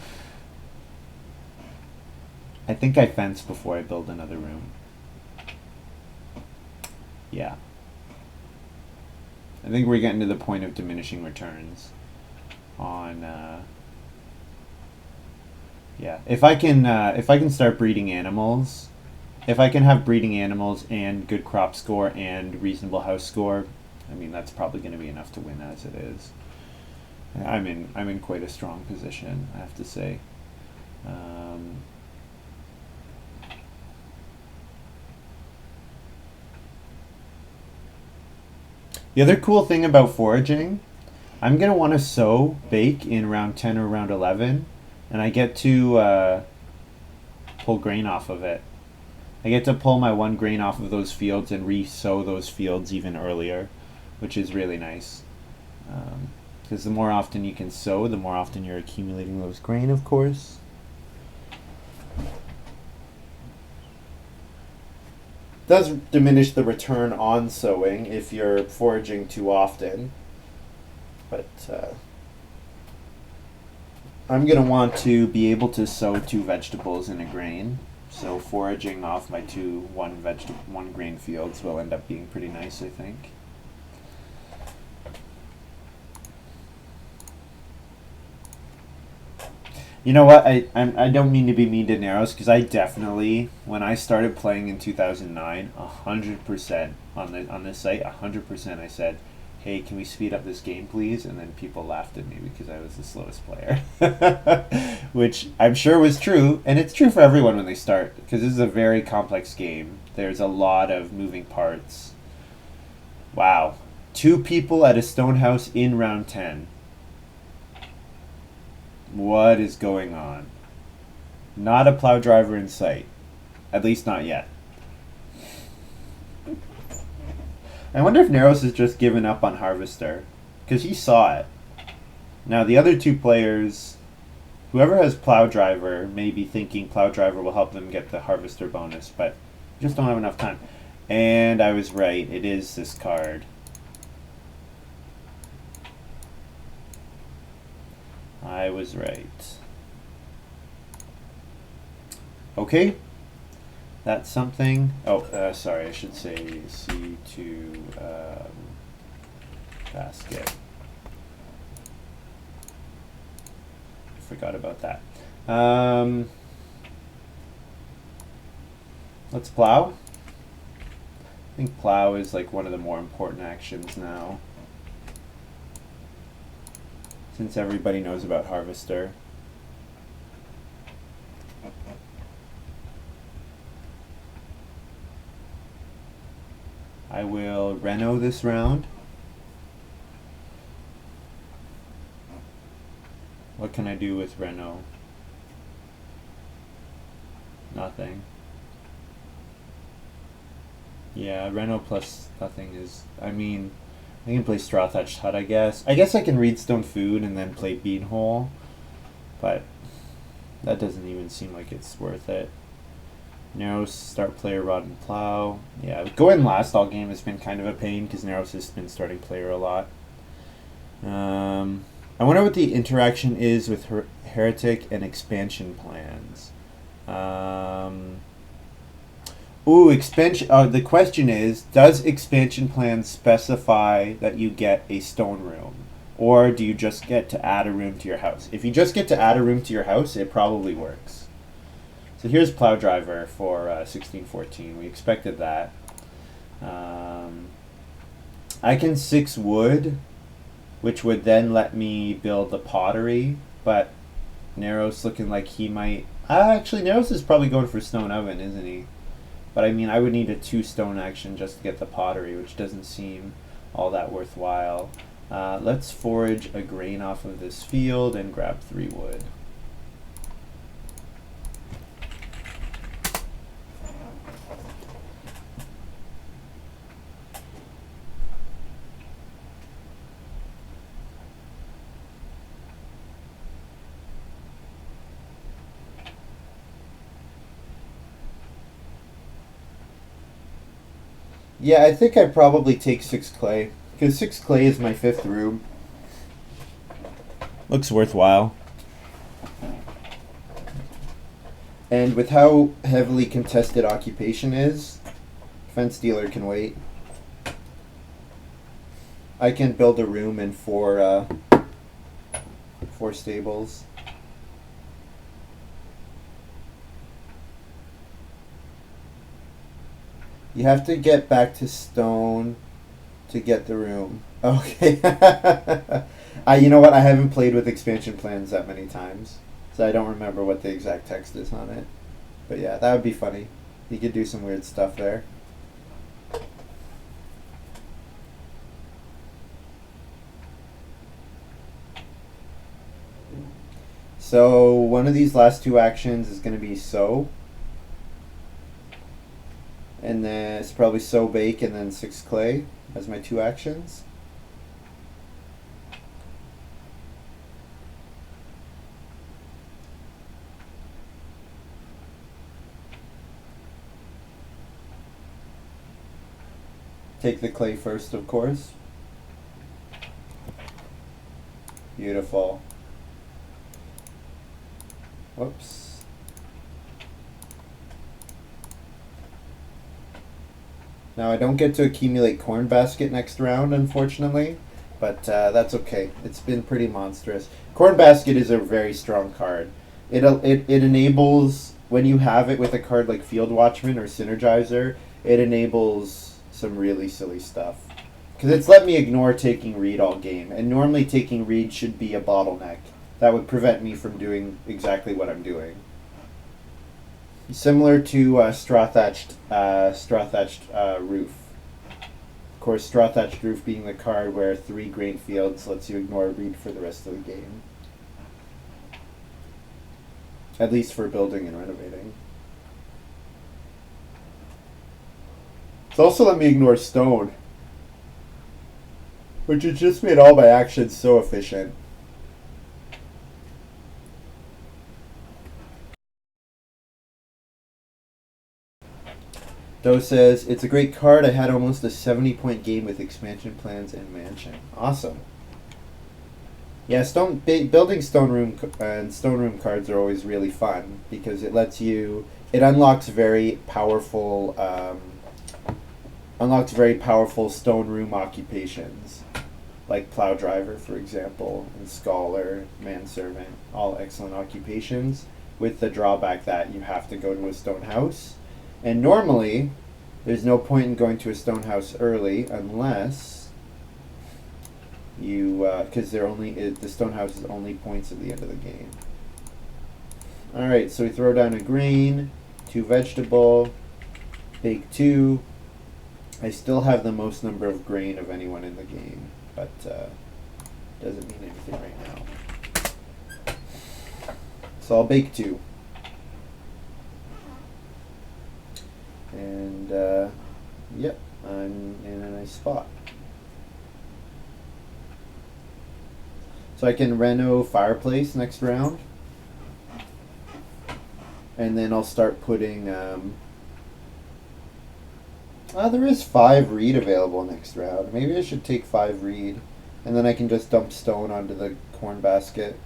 think I fence before I build another room. Yeah. I think we're getting to the point of diminishing returns on yeah. If I can start breeding animals, if I can have breeding animals and good crop score and reasonable house score, I mean that's probably going to be enough to win as it is. I'm in quite a strong position, I have to say. The other cool thing about foraging, I'm going to want to sow bake in round 10 or round 11, and I get to pull grain off of it. I get to pull my 1 grain off of those fields and re-sow those fields even earlier, which is really nice. Because the more often you can sow, the more often you're accumulating those grain, of course. Does diminish the return on sowing if you're foraging too often, but I'm going to want to be able to sow 2 vegetables in a grain. So foraging off my 2 one grain fields will end up being pretty nice, I think. You know what? I don't mean to be mean to Narrows because I definitely, when I started playing in 2009, 100% on this site, 100% I said, "Hey, can we speed up this game, please?" And then people laughed at me because I was the slowest player, which I'm sure was true, and it's true for everyone when they start because this is a very complex game. There's a lot of moving parts. Wow, 2 people at a stone house in round 10. What is going on? Not a plow driver in sight. At least not yet. I wonder if Narrows has just given up on Harvester. Because he saw it. Now, the other 2 players, whoever has plow driver, may be thinking plow driver will help them get the Harvester bonus, but just don't have enough time. And I was right. It is this card. I was right. Okay. That's something. Oh, sorry, I should say C2 basket. Forgot about that. Let's plow. I think plow is like one of the more important actions now, since everybody knows about Harvester. I will reno this round. What can I do with reno? Nothing. Yeah, reno plus nothing is, I mean, I can play Straw Thatched Hut, I guess. I guess I can read Stone Food and then play Beanhole, but that doesn't even seem like it's worth it. Narrows, start player, Rod and Plow. Yeah, going last all game has been kind of a pain because Narrows has been starting player a lot. I wonder what the interaction is with Heretic and expansion plans. Expansion. The question is, does expansion plans specify that you get a stone room? Or do you just get to add a room to your house? If you just get to add a room to your house, it probably works. So here's Plow Driver for 1614. We expected that. I can 6 wood, which would then let me build the pottery, but Narrows looking like he might... actually, Narrows is probably going for Stone Oven, isn't he? But I mean, I would need a 2 stone action just to get the pottery, which doesn't seem all that worthwhile. Let's forage a grain off of this field and grab 3 wood. Yeah, I think I'd probably take 6 clay, because 6 clay is my 5th room. Looks worthwhile. And with how heavily contested occupation is, Fence Dealer can wait. I can build a room in 4 stables. You have to get back to stone to get the room. Okay. You know what? I haven't played with expansion plans that many times, so I don't remember what the exact text is on it. But yeah, that would be funny. You could do some weird stuff there. So one of these last 2 actions is going to be sow. And then it's probably sow, bake, and then 6 clay as my 2 actions. Take the clay first, of course. Beautiful. Whoops. Now I don't get to accumulate corn basket next round, unfortunately, but that's okay. It's been pretty monstrous. Corn Basket is a very strong card. It enables, when you have it with a card like Field Watchman or Synergizer, it enables some really silly stuff. Because it's let me ignore taking read all game, and normally taking read should be a bottleneck. That would prevent me from doing exactly what I'm doing. Similar to straw-thatched roof. Of course, straw-thatched roof being the card where 3 grain fields lets you ignore read for the rest of the game. At least for building and renovating. It's also let me ignore stone, which has just made all my actions so efficient. Doe says, it's a great card. I had almost a 70-point game with expansion plans and mansion. Awesome. Yeah, building stone room cards are always really fun because it unlocks very powerful stone room occupations, like plow driver, for example, and scholar, manservant, all excellent occupations, with the drawback that you have to go to a stone house. And normally, there's no point in going to a stone house early unless because the stone house is only points at the end of the game. All right, so we throw down a grain, 2 vegetable, bake 2. I still have the most number of grain of anyone in the game, but doesn't mean anything right now. So I'll bake 2. And yep, I'm in a nice spot. So I can reno fireplace next round. And then I'll start putting there is 5 reed available next round. Maybe I should take 5 reed, and then I can just dump stone onto the corn basket.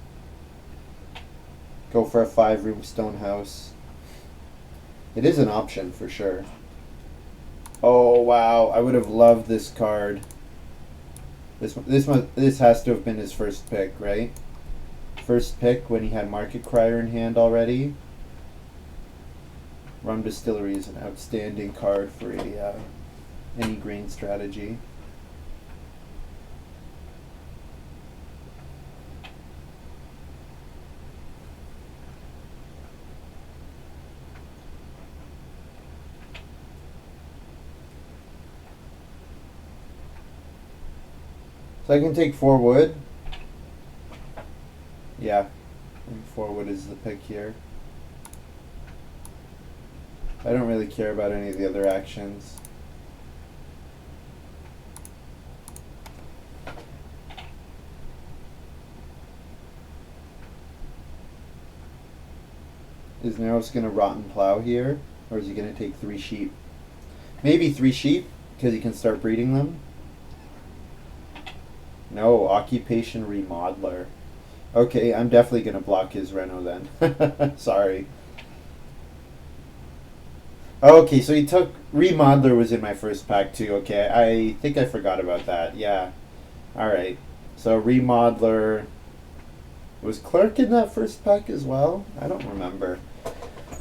Go for a 5-room stone house. It is an option for sure. Oh wow, I would have loved this card. This has to have been his first pick, right? First pick when he had Market Crier in hand already. Rum Distillery is an outstanding card for any grain strategy. So I can take 4 wood. Yeah, I think 4 wood is the pick here. I don't really care about any of the other actions. Is Neros going to rotten plow here? Or is he going to take 3 sheep? Maybe 3 sheep, because he can start breeding them. No, Occupation Remodeler. Okay, I'm definitely going to block his reno then. Sorry. Okay, so he took... Remodeler was in my first pack too. Okay, I think I forgot about that. Yeah. Alright. So Remodeler... Was Clerk in that first pack as well? I don't remember.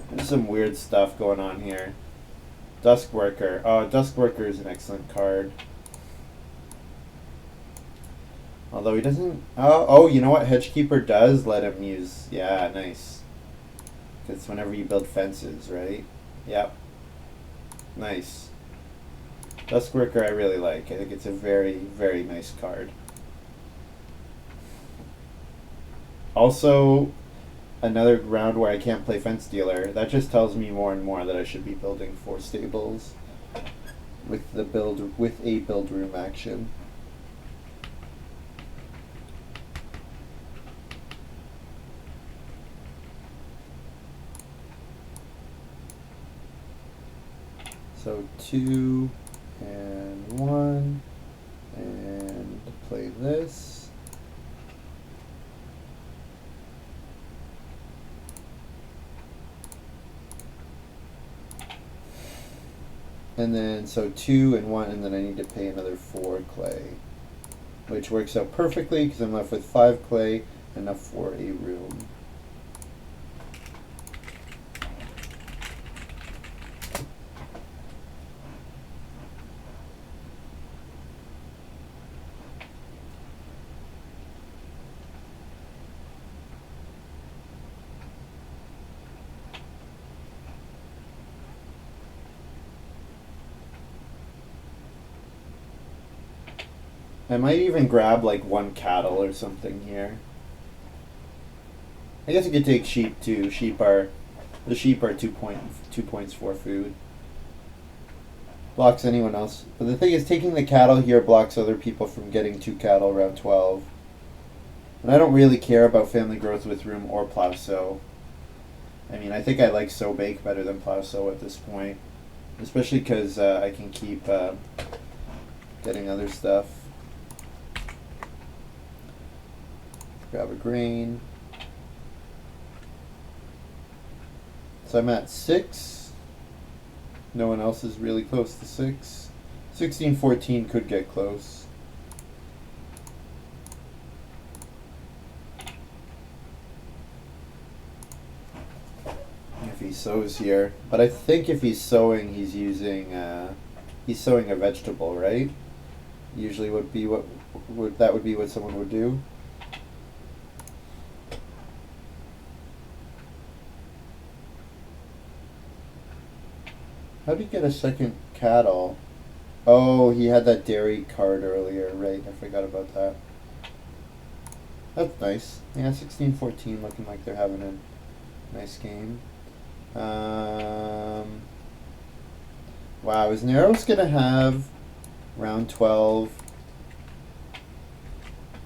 There's some weird stuff going on here. Dusk Worker. Oh, Dusk Worker is an excellent card. Although he doesn't... Oh, you know what? Hedgekeeper does let him use... Yeah, nice. Because whenever you build fences, right? Yep. Nice. Dusk Worker I really like. I think it's a very, very nice card. Also, another round where I can't play Fence Dealer. That just tells me more and more that I should be building 4 stables with a build room action. So 2 and 1 and play this. And then so 2 and 1 and then I need to pay another 4 clay. which works out perfectly because I'm left with 5 clay, enough for a room. I might even grab like 1 cattle or something here. I guess I could take sheep too. The sheep are 2 points for food. Blocks anyone else. But the thing is, taking the cattle here blocks other people from getting 2 cattle around 12. And I don't really care about family growth with room or plow sow. I mean, I think I like sow bake better than plow sow at this point. Especially because I can keep getting other stuff. Grab a grain. So I'm at 6. No one else is really close to 6. 16, 14 could get close. If he sows here. But I think if he's sowing, he's using, he's sowing a vegetable, right? Usually would be that would be what someone would do. How did he get a second cattle? Oh, he had that dairy card earlier, right? I forgot about that. That's nice. Yeah, 16-14 looking like they're having a nice game. Wow, is Neros gonna have round 12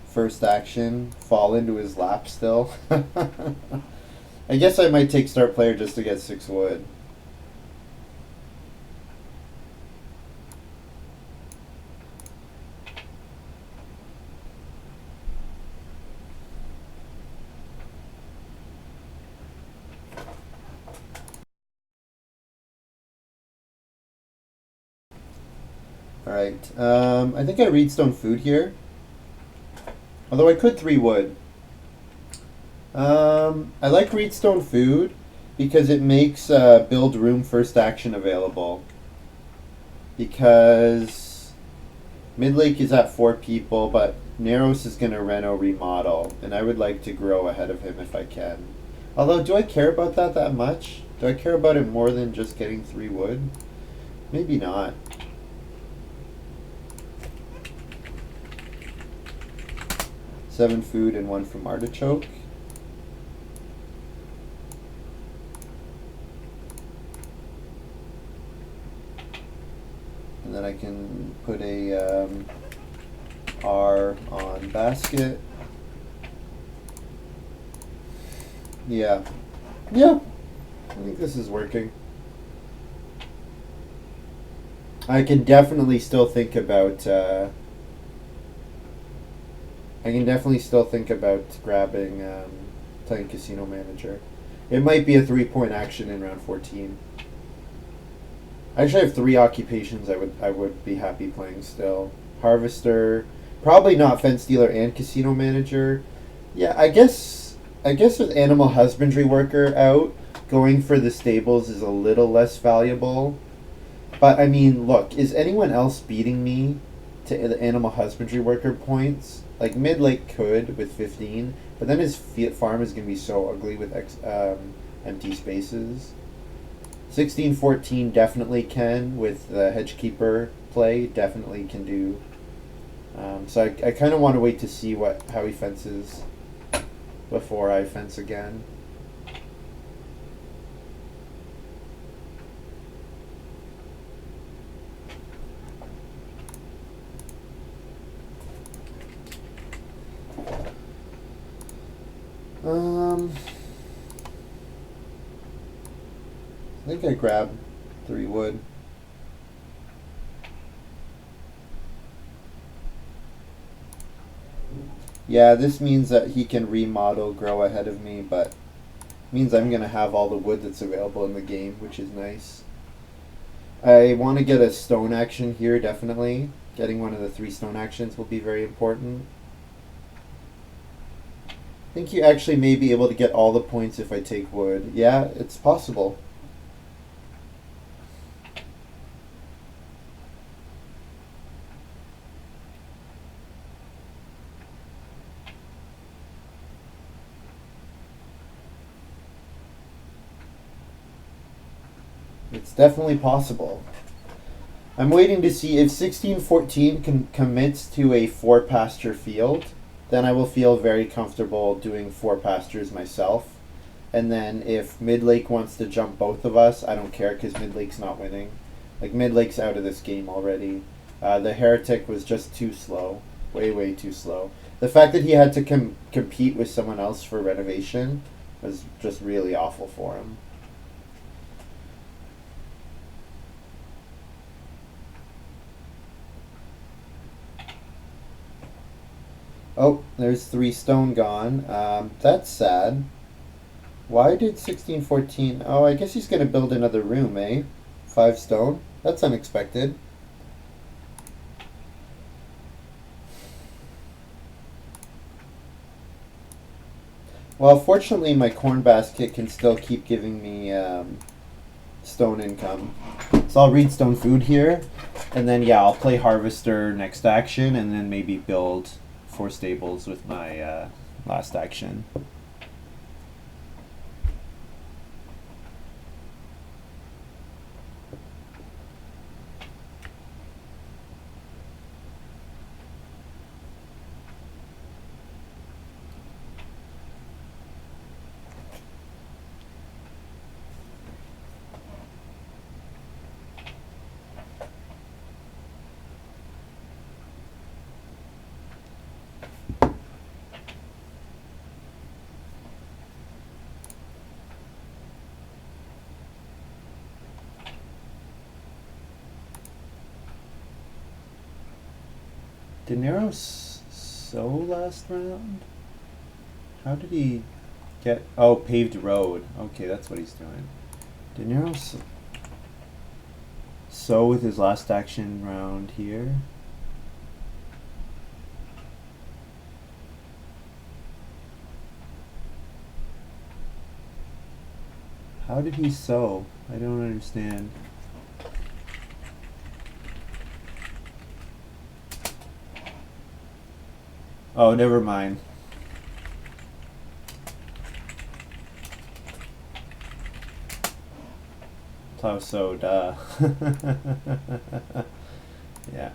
first action fall into his lap still? I guess I might take start player just to get 6 wood. Alright, I think I reedstone food here. Although I could 3 wood. I like reedstone food because it makes build room first action available. Because Midlake is at 4 people, but Neros is going to reno remodel, and I would like to grow ahead of him if I can. Although, do I care about that much? Do I care about it more than just getting 3 wood? Maybe not. Seven food and 1 from artichoke. And then I can put a R on basket. Yeah. Yeah. I think this is working. I can definitely still think about grabbing playing Casino Manager. It might be a 3-point action in round 14. I actually have 3 occupations I would be happy playing still. Harvester, probably not Fence Dealer and Casino Manager. Yeah, I guess with Animal Husbandry Worker out, going for the stables is a little less valuable. But I mean, look, is anyone else beating me to the Animal Husbandry Worker points? Like Midlake could with 15, but then his farm is going to be so ugly with empty spaces. 16-14 definitely can with the Hedgekeeper play, definitely can do. So I kind of want to wait to see how he fences before I fence again. I think I grabbed 3 wood. Yeah, this means that he can remodel, grow ahead of me, but means I'm going to have all the wood that's available in the game, which is nice. I want to get a stone action here, definitely. Getting one of the 3 stone actions will be very important. I think you actually may be able to get all the points if I take wood. Yeah, it's possible. It's definitely possible. I'm waiting to see if 1614 commits to a 4 pasture field, then I will feel very comfortable doing 4 pastures myself. And then if Midlake wants to jump both of us, I don't care because Midlake's not winning. Like, Midlake's out of this game already. The Heretic was just too slow. Way, way too slow. The fact that he had to compete with someone else for renovation was just really awful for him. Oh, there's 3 stone gone. That's sad. Why did 1614... Oh, I guess he's going to build another room, eh? 5 stone? That's unexpected. Well, fortunately, my corn basket can still keep giving me stone income. So I'll read stone food here. And then, yeah, I'll play harvester next action and then maybe build 4 stables with my last action. Did Nero sow last round? How did he get... Oh, paved road. Okay, that's what he's doing. Did Nero sow with his last action round here? How did he sow? I don't understand. Oh, never mind. Plow sow, duh. Yeah.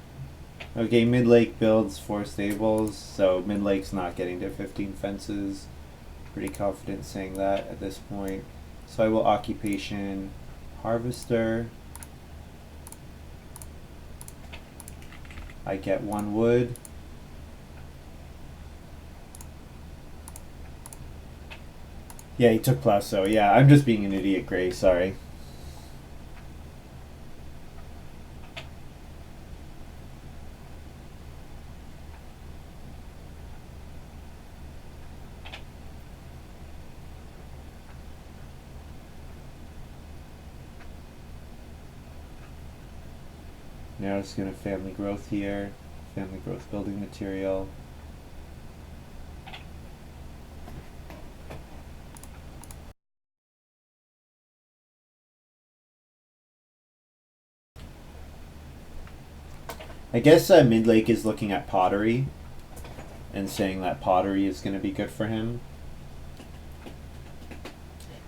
Okay, Midlake builds 4 stables, so Midlake's not getting to 15 fences. Pretty confident saying that at this point. So I will occupation harvester. I get 1 wood. Yeah, he took plow sow. Yeah, I'm just being an idiot, Gray. Sorry. Now it's going to family growth here. Family growth building material. I guess Midlake is looking at pottery and saying that pottery is going to be good for him.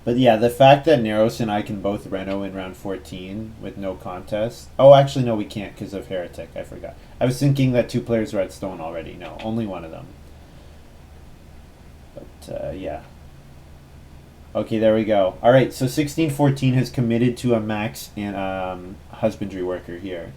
But yeah, the fact that Neros and I can both reno in round 14 with no contest. Oh, actually, no, we can't because of Heretic. I forgot. I was thinking that 2 players were at stone already. No, only one of them. But yeah. Okay, there we go. All right, so 1614 has committed to a max in husbandry worker here.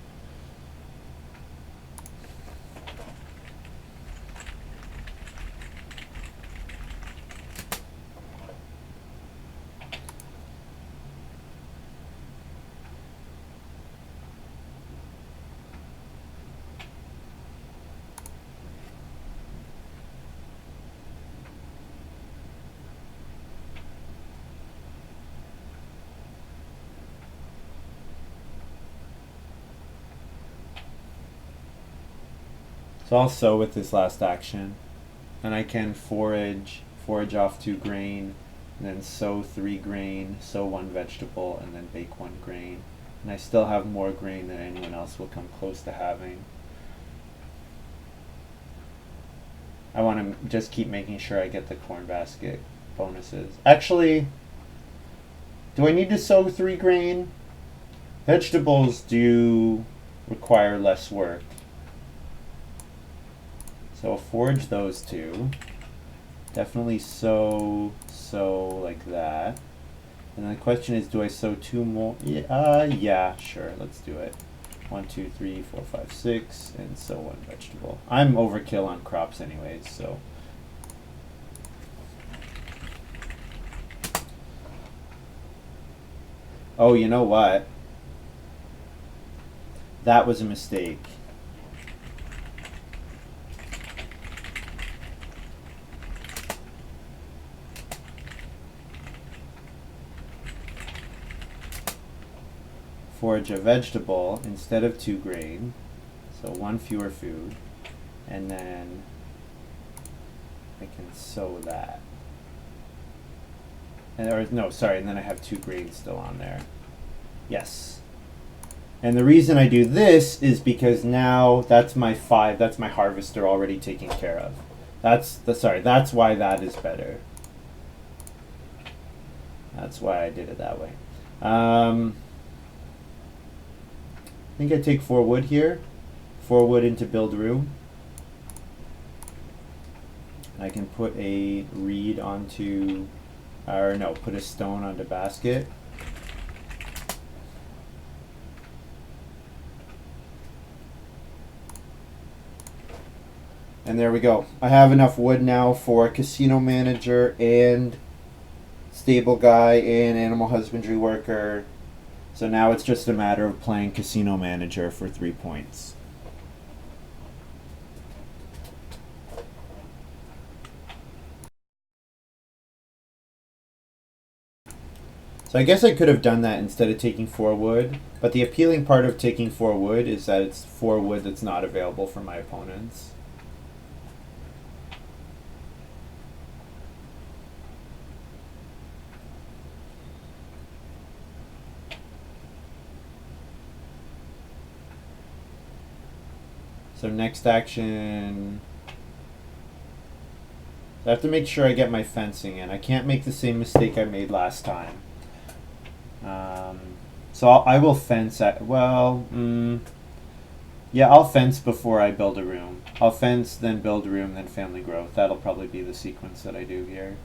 So I'll sow with this last action, and I can forage off 2 grain, and then sow 3 grain, sow 1 vegetable, and then bake 1 grain. And I still have more grain than anyone else will come close to having. I want to just keep making sure I get the corn basket bonuses. Actually, do I need to sow 3 grain? Vegetables do require less work. So I'll forage those 2. Definitely sow like that. And then the question is, do I sow 2 more? Yeah, sure, let's do it. 1, 2, 3, 4, 5, 6, and sow 1 vegetable. I'm overkill on crops anyways, so. Oh, you know what? That was a mistake. Forage a vegetable instead of 2 grain, so 1 fewer food, and then I can sow that. And, or no, sorry, and then I have 2 grain still on there. Yes. And the reason I do this is because now that's my harvester already taken care of. That's why that is better. That's why I did it that way. I think I take 4 wood here. 4 wood into build room. I can put a reed onto, or no, put a stone onto basket. And there we go. I have enough wood now for casino manager and stable guy and animal husbandry worker. So now it's just a matter of playing casino manager for 3 points. So I guess I could have done that instead of taking 4 wood, but the appealing part of taking 4 wood is that it's 4 wood that's not available for my opponents. So next action, I have to make sure I get my fencing in. I can't make the same mistake I made last time. So I will fence at, yeah, I'll fence before I build a room. I'll fence, then build a room, then family growth. That'll probably be the sequence that I do here.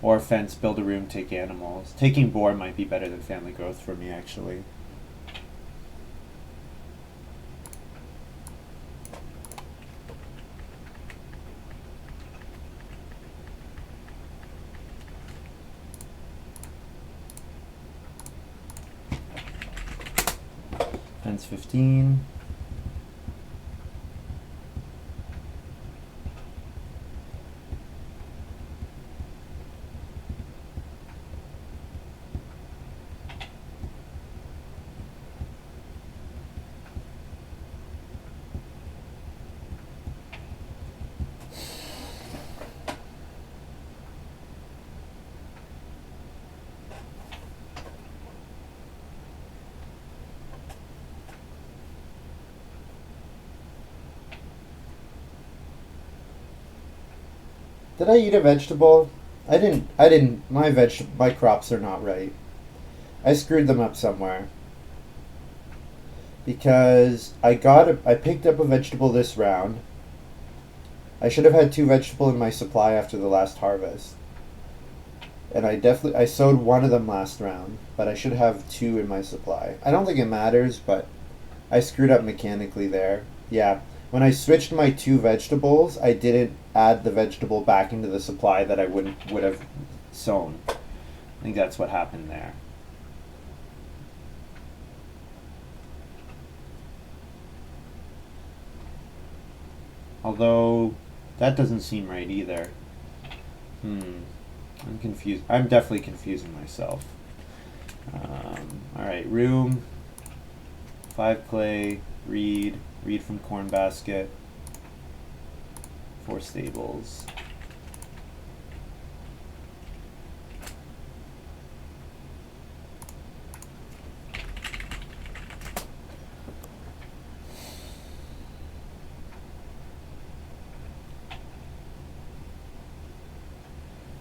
Or fence, build a room, take animals. Taking boar might be better than family growth for me, actually. Fence 15. Did I eat a vegetable? I didn't. My crops are not right. I screwed them up somewhere. Because I picked up a vegetable this round. I should have had 2 vegetables in my supply after the last harvest. And I sowed 1 of them last round, but I should have 2 in my supply. I don't think it matters, but I screwed up mechanically there. Yeah. When I switched my 2 vegetables, I didn't add the vegetable back into the supply that I would have sown. I think that's what happened there. Although, that doesn't seem right either. I'm confused. I'm definitely confusing myself. Alright, room. 5 clay, reed from corn basket, 4 stables.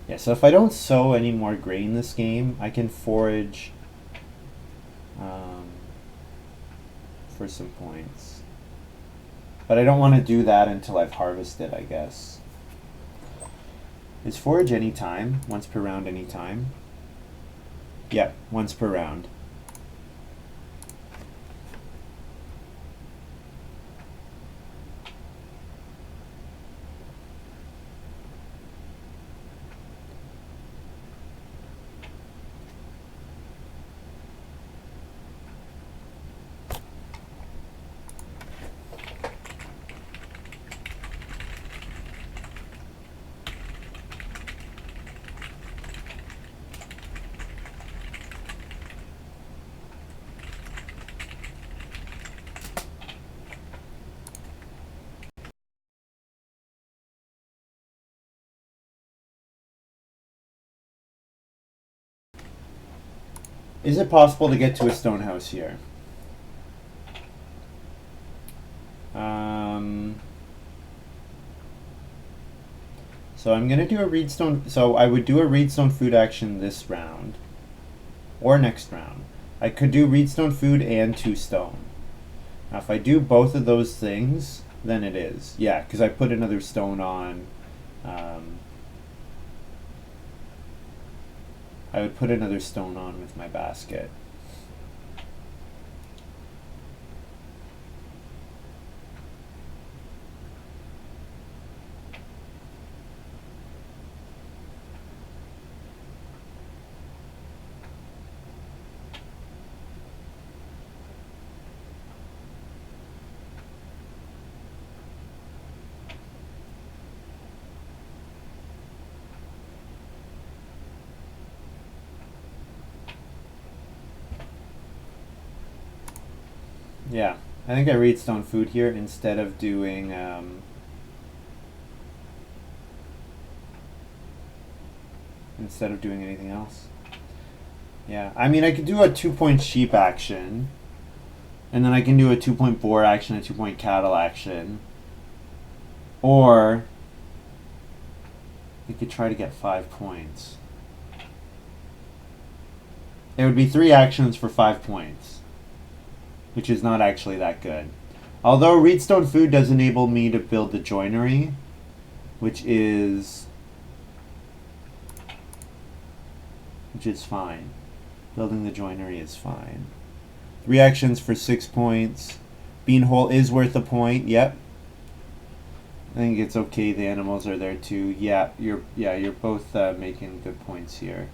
Yeah, so if I don't sow any more grain this game, I can forage for some points. But I don't want to do that until I've harvested, I guess. Is forage any time? Once per round any time? Yeah, once per round. Is it possible to get to a stone house here? So I'm gonna do a reedstone. So I would do a reedstone food action this round, or next round. I could do reedstone food and 2 stone. Now if I do both of those things, then it is. Yeah, because I put another stone on. I would put another stone on with my basket. Yeah, I think I reedstone food here instead of doing anything else. Yeah, I mean I could do a 2-point sheep action, and then I can do a 2-point boar action, a 2-point cattle action, or you could try to get 5 points. It would be 3 actions for 5 points, which is not actually that good. Although reedstone food does enable me to build the joinery, which is fine. Building the joinery is fine. 3 actions for 6 points. Beanhole is worth a point. Yep. I think it's okay. The animals are there too. Yeah, you're both making good points here.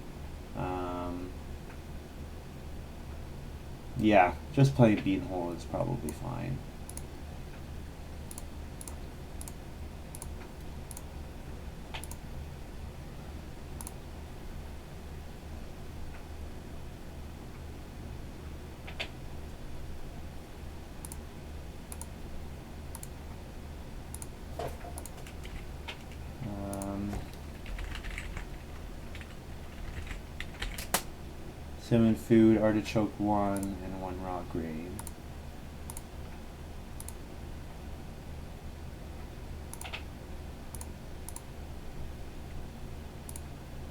Yeah, just playing beanhole is probably fine. Cinnamon food, artichoke 1, and 1 raw grain.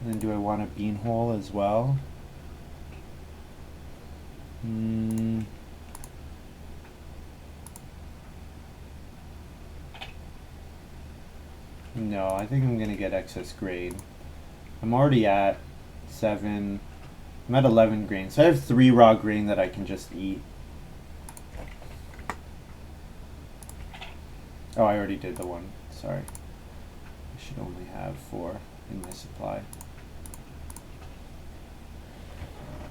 And then do I want a beanhole as well? No, I think I'm going to get excess grain. I'm already at 7. I'm at 11 grain, so I have 3 raw grain that I can just eat. Oh, I already did the one. Sorry. I should only have 4 in my supply.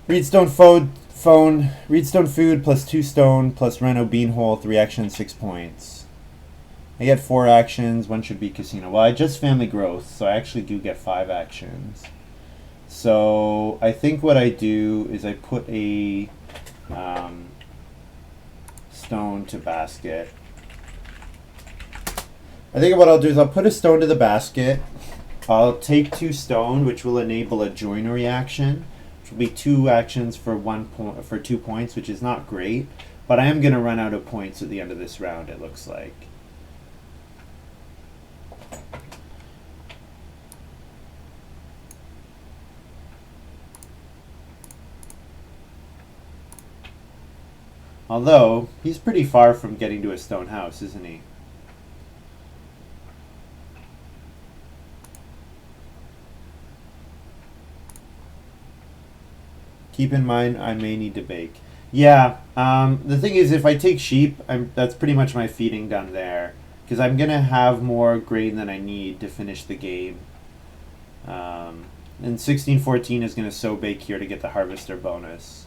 Reedstone Reedstone food plus 2 stone plus Reno beanhole, 3 actions, 6 points. I get 4 actions. 1 should be casino. Well, I just family growth, so I actually do get 5 actions. So I think what I do is I put a stone to basket. I think what I'll do is I'll put a stone to the basket. I'll take 2 stone, which will enable a joinery action, which will be 2 actions for 2 points, which is not great. But I am going to run out of points at the end of this round, it looks like. Although, he's pretty far from getting to a stone house, isn't he? Keep in mind, I may need to bake. Yeah, the thing is, if I take sheep, that's pretty much my feeding done there. Because I'm going to have more grain than I need to finish the game. And 1614 is going to sow bake here to get the harvester bonus.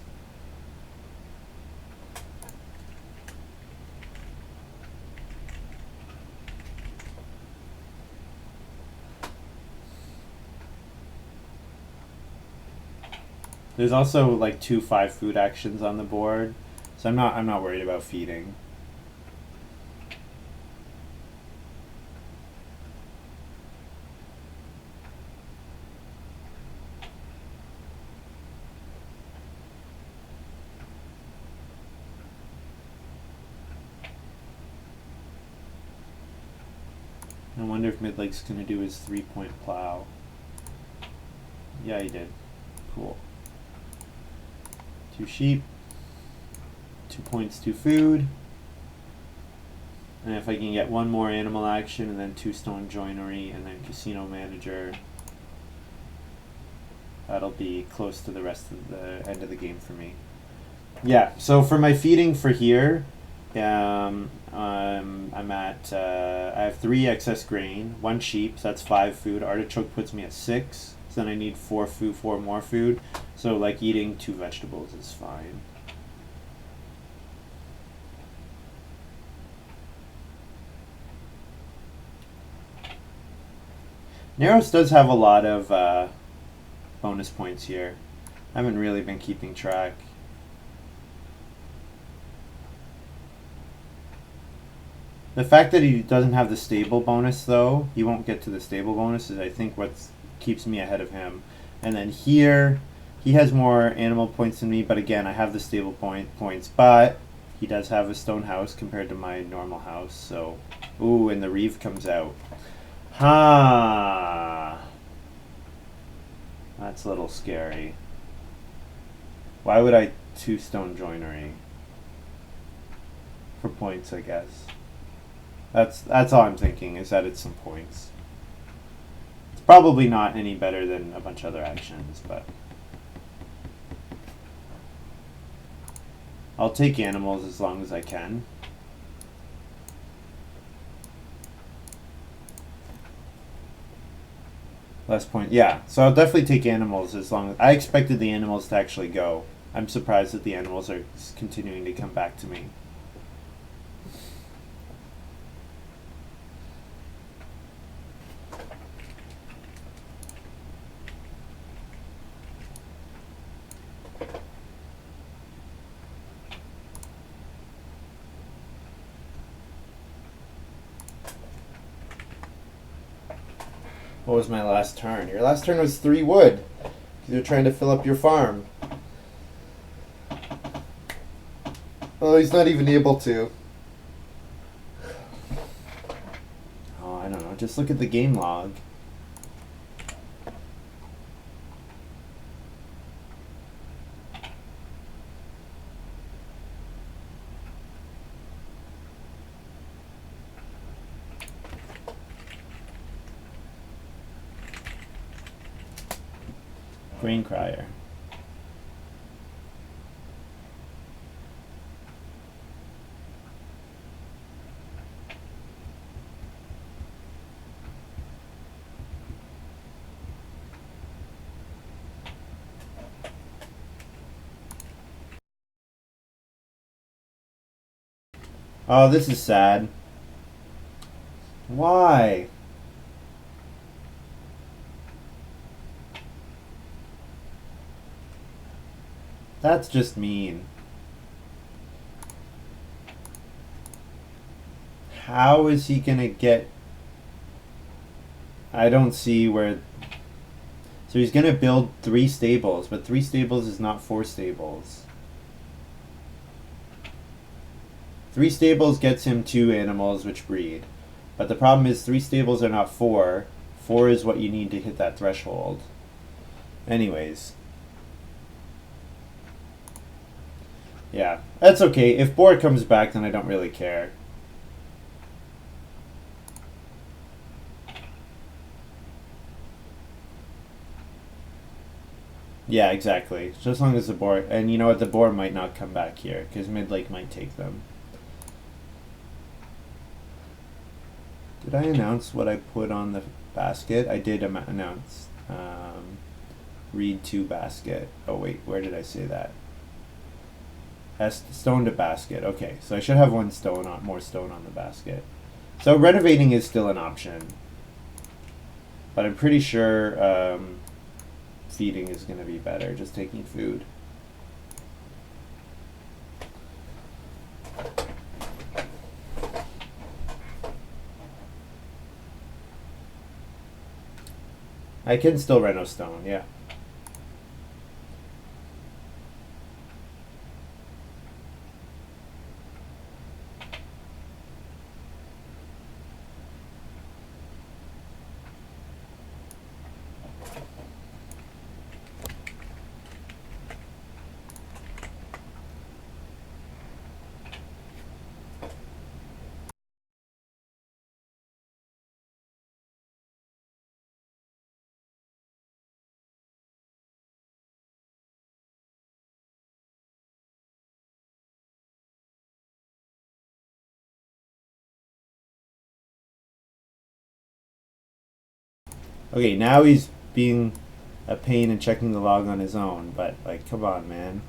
There's also like 2 5 food actions on the board, so I'm not worried about feeding. I wonder if Midlake's gonna do his 3-point plow. Yeah, he did. Cool. 2 sheep, 2 points, 2 food. And if I can get 1 more animal action and then 2 stone joinery and then casino manager, that'll be close to the rest of the end of the game for me. Yeah, so for my feeding for here, I'm at, I have 3 excess grain, 1 sheep, so that's 5 food. Artichoke puts me at 6. So then I need 4 more food. So like eating 2 vegetables is fine. Narrows does have a lot of bonus points here. I haven't really been keeping track. The fact that he doesn't have the stable bonus, though, he won't get to the stable bonus, is I think what keeps me ahead of him. And then here, he has more animal points than me, but again, I have the stable points, but he does have a stone house compared to my normal house, so... Ooh, and the reeve comes out. Ha! That's a little scary. Why would I 2 stone joinery? For points, I guess. That's all I'm thinking, is that it's some points. It's probably not any better than a bunch of other actions, but... I'll take animals as long as I can. Less point, yeah. So I'll definitely take animals as long as... I expected the animals to actually go. I'm surprised that the animals are continuing to come back to me. What was my last turn? Your last turn was 3 wood. Because you're trying to fill up your farm. Oh, he's not even able to. Oh, I don't know. Just look at the game log. Grain crier. Oh, this is sad. Why? That's just mean. how is he gonna get? I don't see where. So he's gonna build 3 stables, but 3 stables is not 4 stables. 3 stables gets him 2 animals which breed. But the problem is 3 stables are not 4. 4 is what you need to hit that threshold. Anyways. Yeah, that's okay. If boar comes back, then I don't really care. Yeah, exactly. So as long as the boar, and you know what, the boar might not come back here because Midlake might take them. Did I announce what I put on the basket? I did announce. Read to basket. Oh wait, where did I say that? Stone to basket. Okay, so I should have 1 stone on, more stone on the basket. So renovating is still an option, but I'm pretty sure feeding is going to be better. Just taking food. I can still reno stone, yeah. Okay, now he's being a pain and checking the log on his own, but like, come on, man.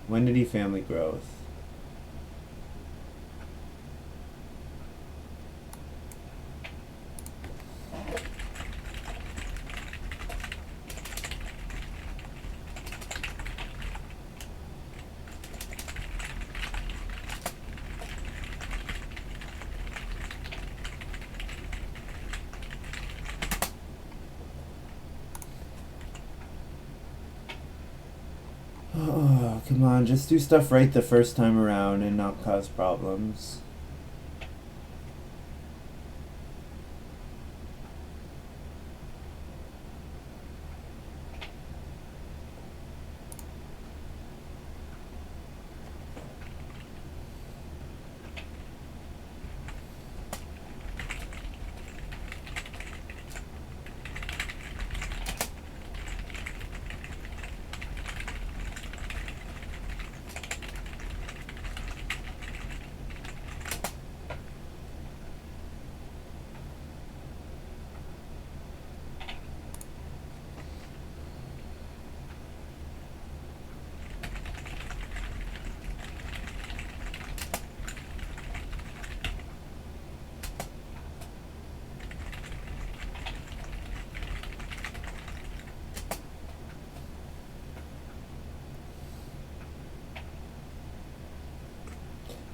When did he family growth? Oh, come on, just do stuff right the first time around and not cause problems.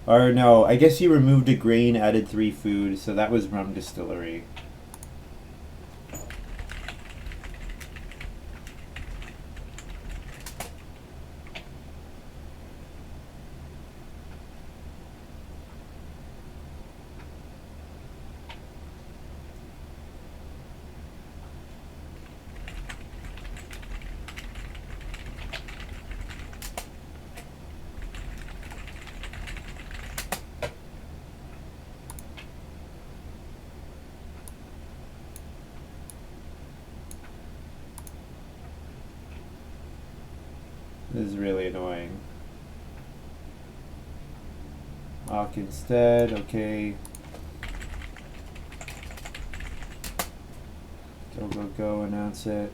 Or no, I guess he removed a grain, added 3 food, so that was rum distillery. This is really annoying. Awk instead, okay. Go, go, go, announce it.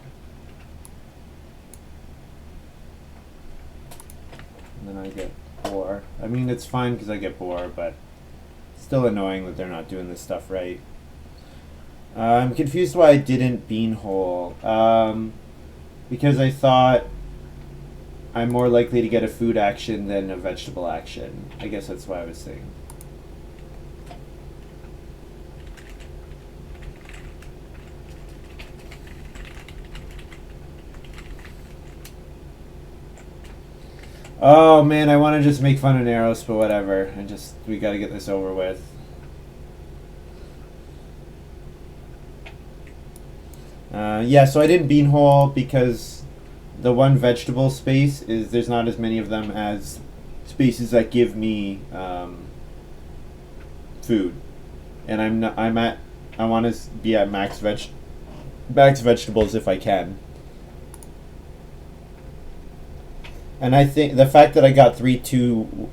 And then I get boar. I mean, it's fine because I get boar, but Still annoying that they're not doing this stuff right. I'm confused why I didn't beanhole. Because I thought I'm more likely to get a food action than a vegetable action. I guess that's why I was saying. Oh man, I want to just make fun of Naros, but whatever. We gotta get this over with. Yeah, so I didn't beanhole because the one vegetable space is there's not as many of them as spaces that give me food, and I want to be at max vegetables if I can. And I think the fact that I got 3 2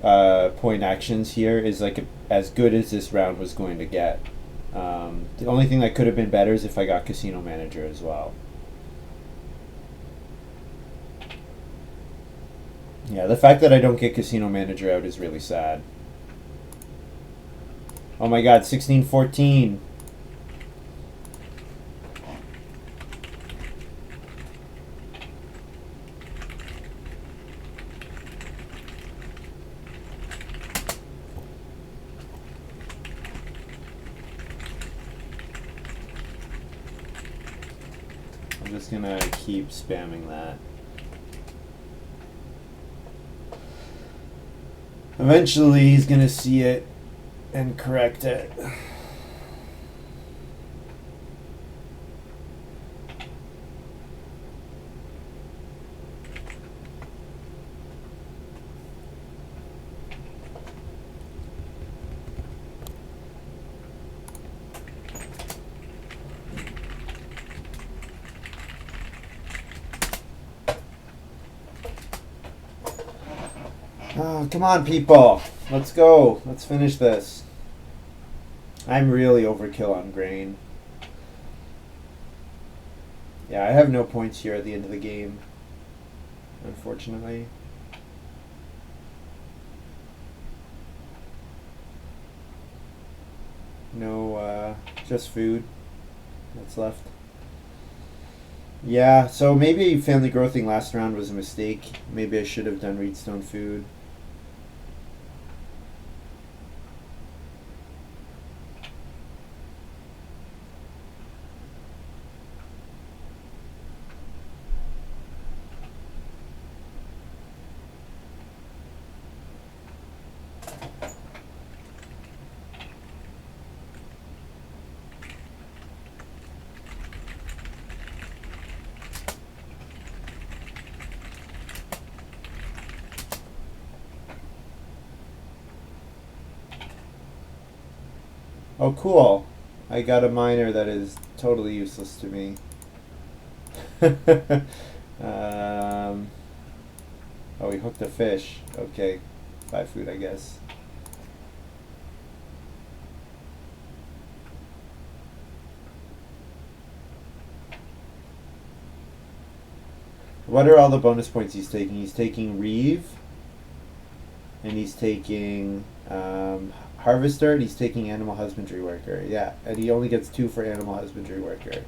point actions here is like as good as this round was going to get. The only thing that could have been better is if I got Casino Manager as well. Yeah, the fact that I don't get Casino Manager out is really sad. Oh my god, 16-14. I'm just gonna keep spamming that. Eventually he's gonna see it and correct it. Oh, come on, people. Let's go. Let's finish this. I'm really overkill on grain. Yeah, I have no points here at the end of the game, unfortunately. No, just food that's left. Yeah, so maybe family growthing last round was a mistake. Maybe I should have done Reedstone food. Oh, cool. I got a miner that is totally useless to me. Oh, he hooked a fish. Okay. 5 food, I guess. What are all the bonus points he's taking? He's taking Reeve. And he's taking Harvester, and he's taking Animal Husbandry Worker. Yeah, and he only gets 2 for Animal Husbandry Worker.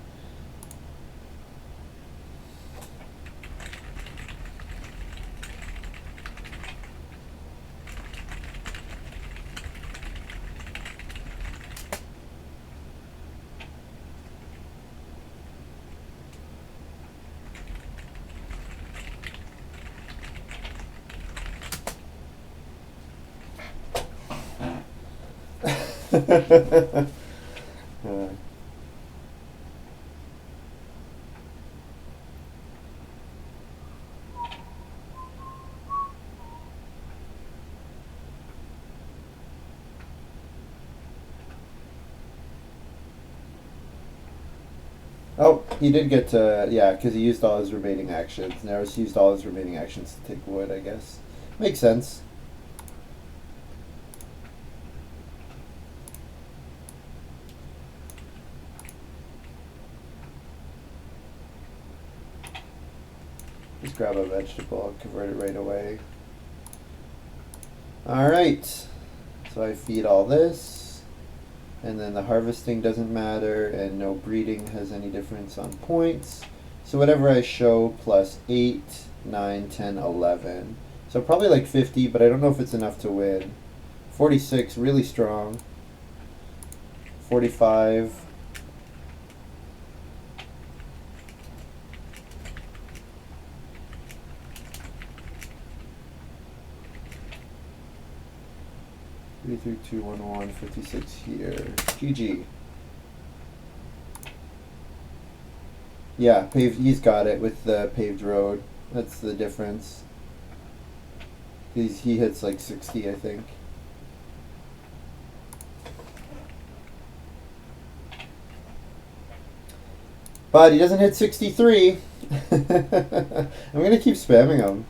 Oh, he did get to, yeah, because he used all his remaining actions. Naros used all his remaining actions to take wood, I guess. Makes sense. Just grab a vegetable and convert it right away. Alright. So I feed all this. And then the harvesting doesn't matter, and no breeding has any difference on points. So whatever I show plus 8, 9, 10, 11. So probably like 50, but I don't know if it's enough to win. 46, really strong. 45. Three, 3, 2, 1, 1, 56 here. GG. Yeah, paved. He's got it with the paved road. That's the difference. He hits like 60, I think. But he doesn't hit 63. I'm gonna keep spamming him.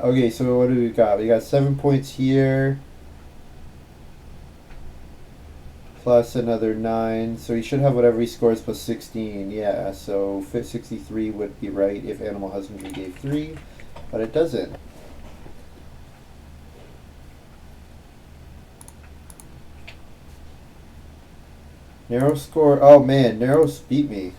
Okay, so what do we got? We got 7 points here. Plus another 9. So he should have whatever he scores plus 16. Yeah, so 63 would be right if Animal Husbandry gave 3. But it doesn't. Narrow score. Oh man, Narrows beat me.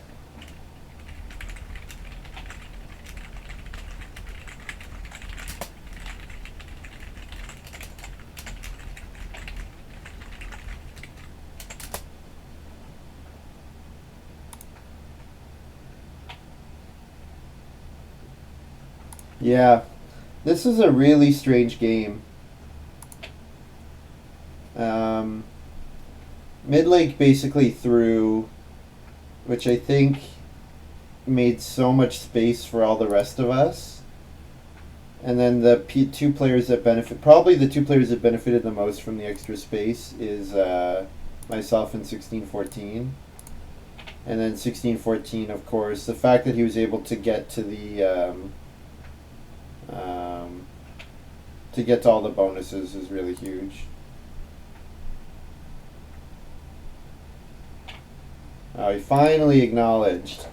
Yeah, this is a really strange game. Midlake basically threw, which I think made so much space for all the rest of us. And then the two players that benefit, probably the two players that benefited the most from the extra space is myself and 1614. And then 1614, of course, the fact that he was able to get to the all the bonuses is really huge. Oh, he finally acknowledged.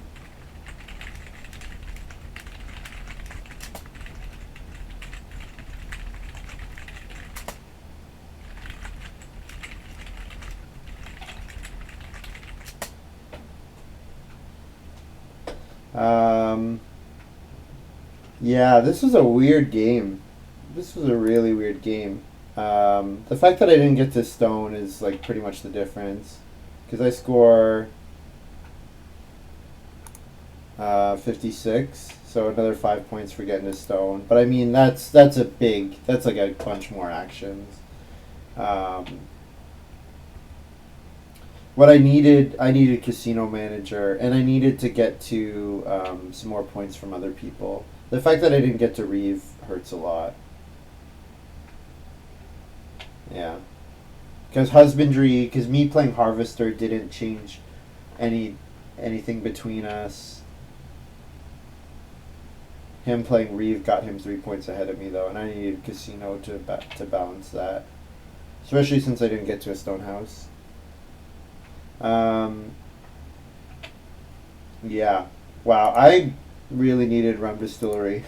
Yeah, this was a weird game. This was a really weird game. The fact that I didn't get to stone is like pretty much the difference, because I score 56, so another 5 points for getting to stone. But I mean that's like a bunch more actions. What I needed Casino Manager, and I needed to get to some more points from other people. The fact that I didn't get to Reeve hurts a lot. Yeah. Because me playing Harvester didn't change anything between us. Him playing Reeve got him 3 points ahead of me, though, and I needed Casino to balance that. Especially since I didn't get to a stone house. Yeah. Wow, I really needed Rum Distillery.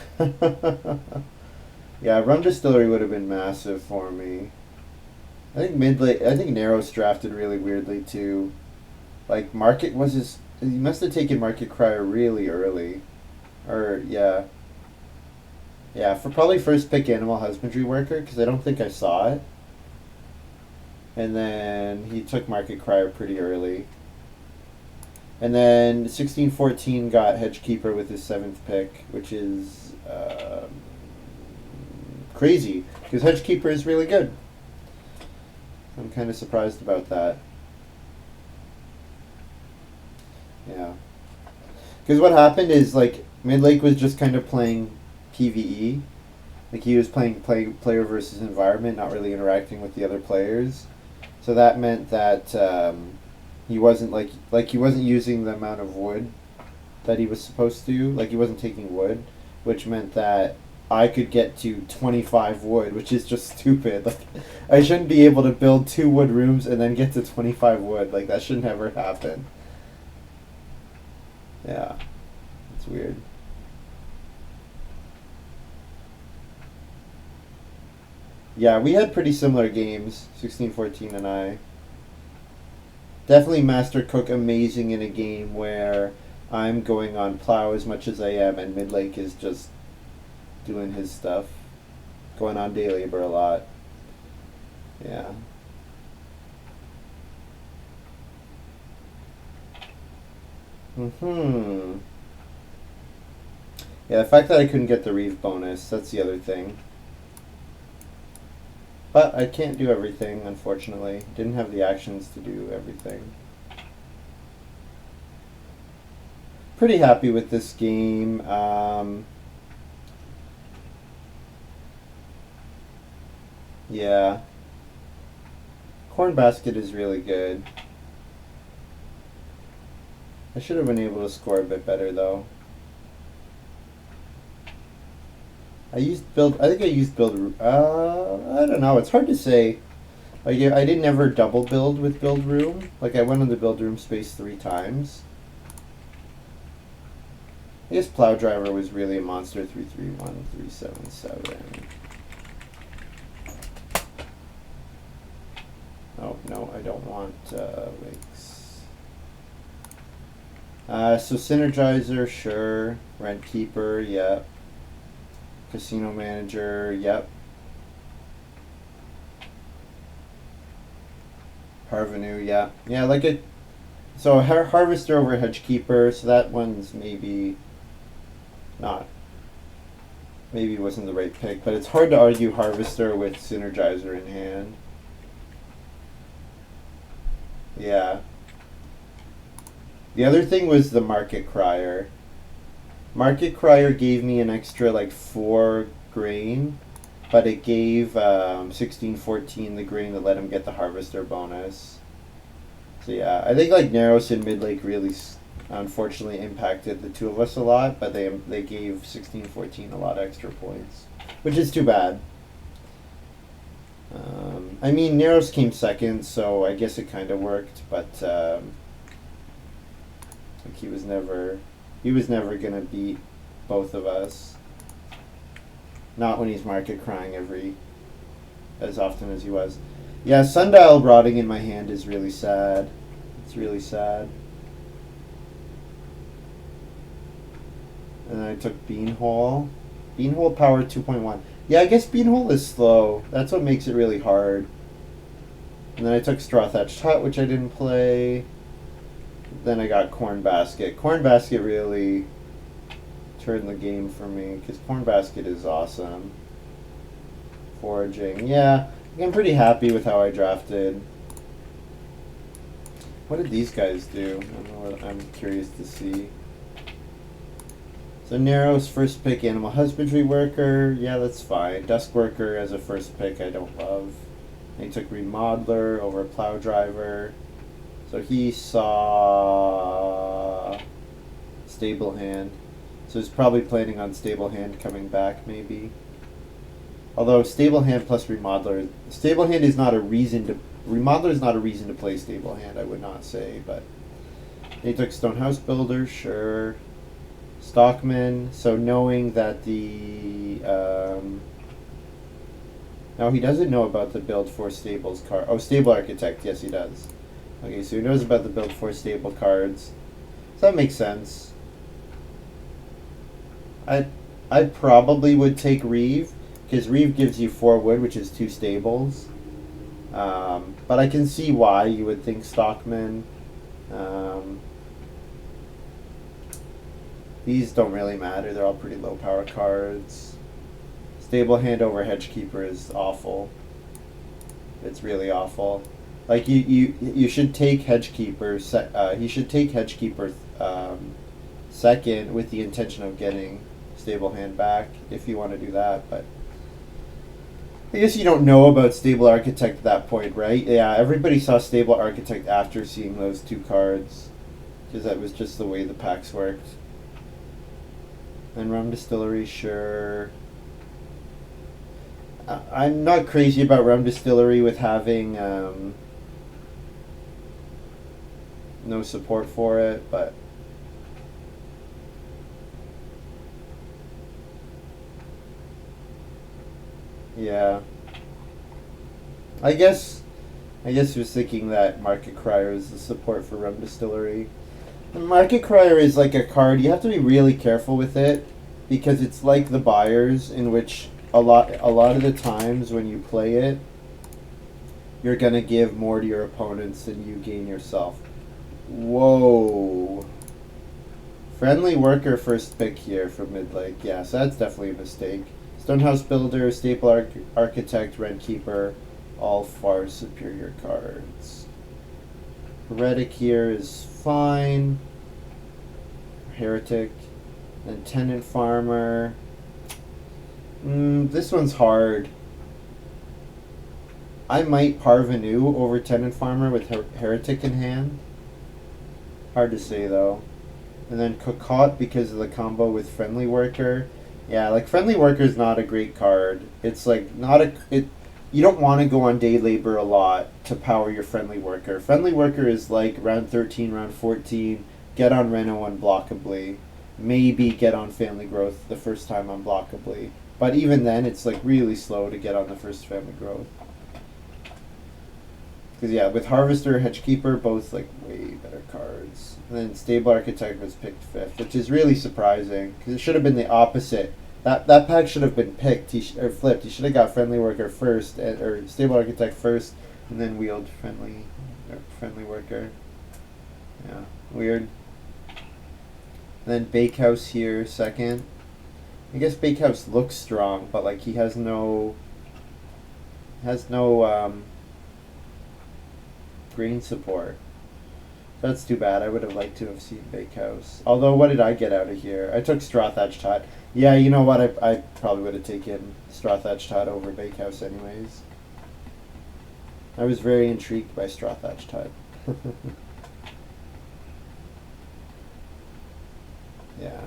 Yeah, Rum Distillery would have been massive for me. I think Narrows drafted really weirdly too. Like he must have taken Market Crier really early. Or yeah. Yeah, for probably first pick Animal Husbandry Worker, because I don't think I saw it. And then he took Market Crier pretty early. And then 1614 got Hedgekeeper with his 7th pick, which is crazy, because Hedgekeeper is really good. I'm kind of surprised about that. Yeah. Because what happened is, like, Midlake was just kind of playing PvE. Like, he was playing player versus environment, not really interacting with the other players. So that meant that he wasn't he wasn't using the amount of wood that he was supposed to. Like, he wasn't taking wood, which meant that I could get to 25 wood, which is just stupid. Like, I shouldn't be able to build 2 wood rooms and then get to 25 wood. Like, that should never happen. Yeah, it's weird. Yeah, we had pretty similar games, 1614 and I. Definitely Master Cook amazing in a game where I'm going on plow as much as I am, and Midlake is just doing his stuff, going on day labor a lot. Yeah. Hmm. Yeah, the fact that I couldn't get the Reeve bonus, that's the other thing. But I can't do everything, unfortunately. Didn't have the actions to do everything. Pretty happy with this game. Yeah. Corn Basket is really good. I should have been able to score a bit better, though. I think I used build. I don't know. It's hard to say. Like I didn't ever double build with build room. Like I went on the build room space 3 times. I guess plow driver was really a monster. 331 377. Oh no, I don't want links. So synergizer, sure. Rent keeper, yep. Casino manager, yep. Harvenu, yeah. Yeah, like it. So harvester over hedgekeeper, so that one's maybe not. Maybe wasn't the right pick, but it's hard to argue harvester with synergizer in hand. Yeah. The other thing was the market crier. Market crier gave me an extra like 4 grain, but it gave 1614 the grain that let him get the harvester bonus. So yeah, I think like Narrows and Midlake really unfortunately impacted the two of us a lot, but they gave 1614 a lot of extra points, which is too bad. I mean, Narrows came second, so I guess it kind of worked, but like he was never gonna beat both of us. Not when he's market crying as often as he was. Yeah, Sundial rotting in my hand is really sad. It's really sad. And then I took Beanhole. Beanhole power 2.1. Yeah, I guess Beanhole is slow. That's what makes it really hard. And then I took Straw Thatched Hut, which I didn't play. Then I got Corn Basket. Corn Basket really turned the game for me because Corn Basket is awesome. Foraging. Yeah, I'm pretty happy with how I drafted. What did these guys do? I don't know what, I'm curious to see. So Narrow's first pick, Animal Husbandry Worker. Yeah, that's fine. Dusk Worker as a first pick, I don't love. And he took Remodeler over Plow Driver. So he saw Stable Hand. So he's probably planning on Stable Hand coming back, maybe. Although Stable Hand plus Remodeler, Stable Hand is not a reason to. Remodeler is not a reason to play Stable Hand, I would not say. But he took Stonehouse Builder, sure. Stockman. So knowing that the no, he doesn't know about the build for stables card. Oh, Stable Architect. Yes, he does. Okay, so he knows about the build for stable cards. So that makes sense. I probably would take Reeve because Reeve gives you 4 wood, which is 2 stables. But I can see why you would think Stockman. These don't really matter. They're all pretty low power cards. Stable Hand over Hedgekeeper is awful. It's really awful. Like you should take Hedgekeeper. He should take Hedgekeeper second with the intention of getting Stable Hand back if you want to do that. But I guess you don't know about Stable Architect at that point, right? Yeah, everybody saw Stable Architect after seeing those 2 cards because that was just the way the packs worked. And Rum Distillery, sure. I'm not crazy about Rum Distillery with having no support for it, but yeah. I guess he was thinking that Market Crier is the support for Rum Distillery. And Market Crier is like a card, you have to be really careful with it because it's like the Buyers, in which a lot of the times when you play it, you're gonna give more to your opponents than you gain yourself. Whoa. Friendly Worker first pick here from Mid-Lake. Yeah, so that's definitely a mistake. Stonehouse Builder, Staple Architect, Rentkeeper, all far superior cards. Heretic here is fine. Heretic. Then Tenant Farmer. This one's hard. I might Parvenu over Tenant Farmer with Heretic in hand. Hard to say though. And then Cocotte because of the combo with Friendly Worker. Yeah, like Friendly Worker is not a great card. It's like not a it. You don't want to go on Day Labor a lot to power your Friendly Worker. Friendly Worker is like round 13, round 14. Get on Reno unblockably. Maybe get on Family Growth the first time unblockably. But even then, it's like really slow to get on the first Family Growth. Because yeah, with Harvester, Hedgekeeper, both like way better cards. And then Stable Architect was picked 5th, which is really surprising because it should have been the opposite. That pack should have been picked or flipped. He should have got Friendly Worker first, or Stable Architect first, and then wheeled Friendly Worker. Yeah, weird. And then Bakehouse here second. I guess Bakehouse looks strong, but like he has no green support. That's too bad. I would have liked to have seen Bakehouse. Although, what did I get out of here? I took Straw Thatched Hut. Yeah, you know what? I probably would have taken Straw Thatched Hut over Bakehouse anyways. I was very intrigued by Straw Thatched Hut. Yeah.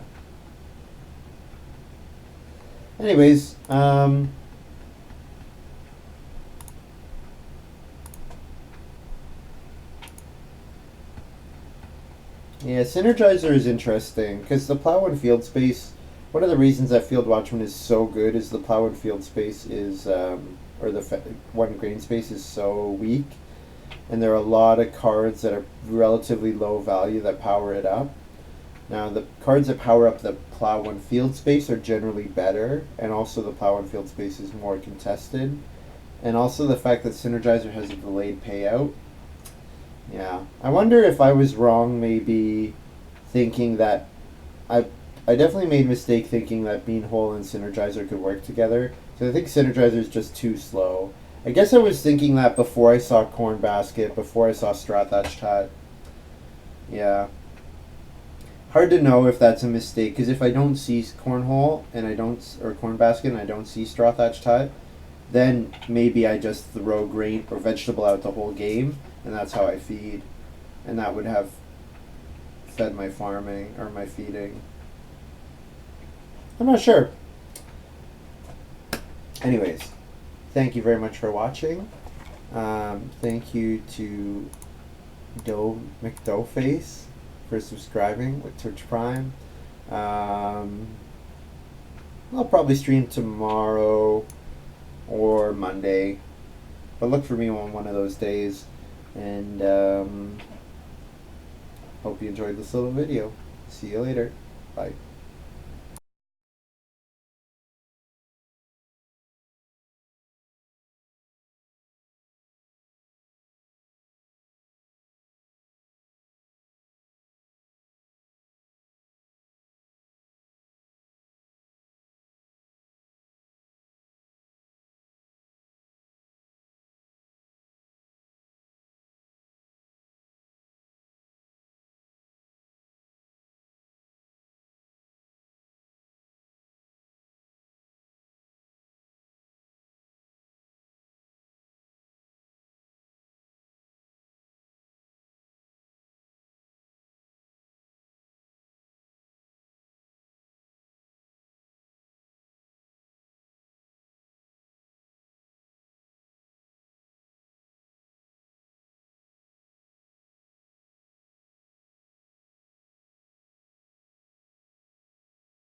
Anyways, yeah, Synergizer is interesting because the Plow and Field Space. One of the reasons that Field Watchman is so good is the Plow and Field Space is, or the one Grain Space is so weak, and there are a lot of cards that are relatively low value that power it up. Now, the cards that power up the Plow and Field Space are generally better, and also the Plow and Field Space is more contested, and also the fact that Synergizer has a delayed payout. Yeah, I wonder if I was wrong, maybe thinking that I definitely made a mistake thinking that Beanhole and Synergizer could work together. So I think Synergizer is just too slow. I guess I was thinking that before I saw Corn Basket, before I saw Straw Thatched Hut. Yeah, hard to know if that's a mistake because if I don't see Cornhole and I don't or Corn Basket and I don't see Straw Thatched Hut, then maybe I just throw grain or vegetable out the whole game. And that's how I feed. And that would have fed my farming or my feeding. I'm not sure. Anyways, thank you very much for watching. Thank you to McDoughface for subscribing with Twitch Prime. I'll probably stream tomorrow or Monday. But look for me on one of those days. And hope you enjoyed this little video. See you later. Bye.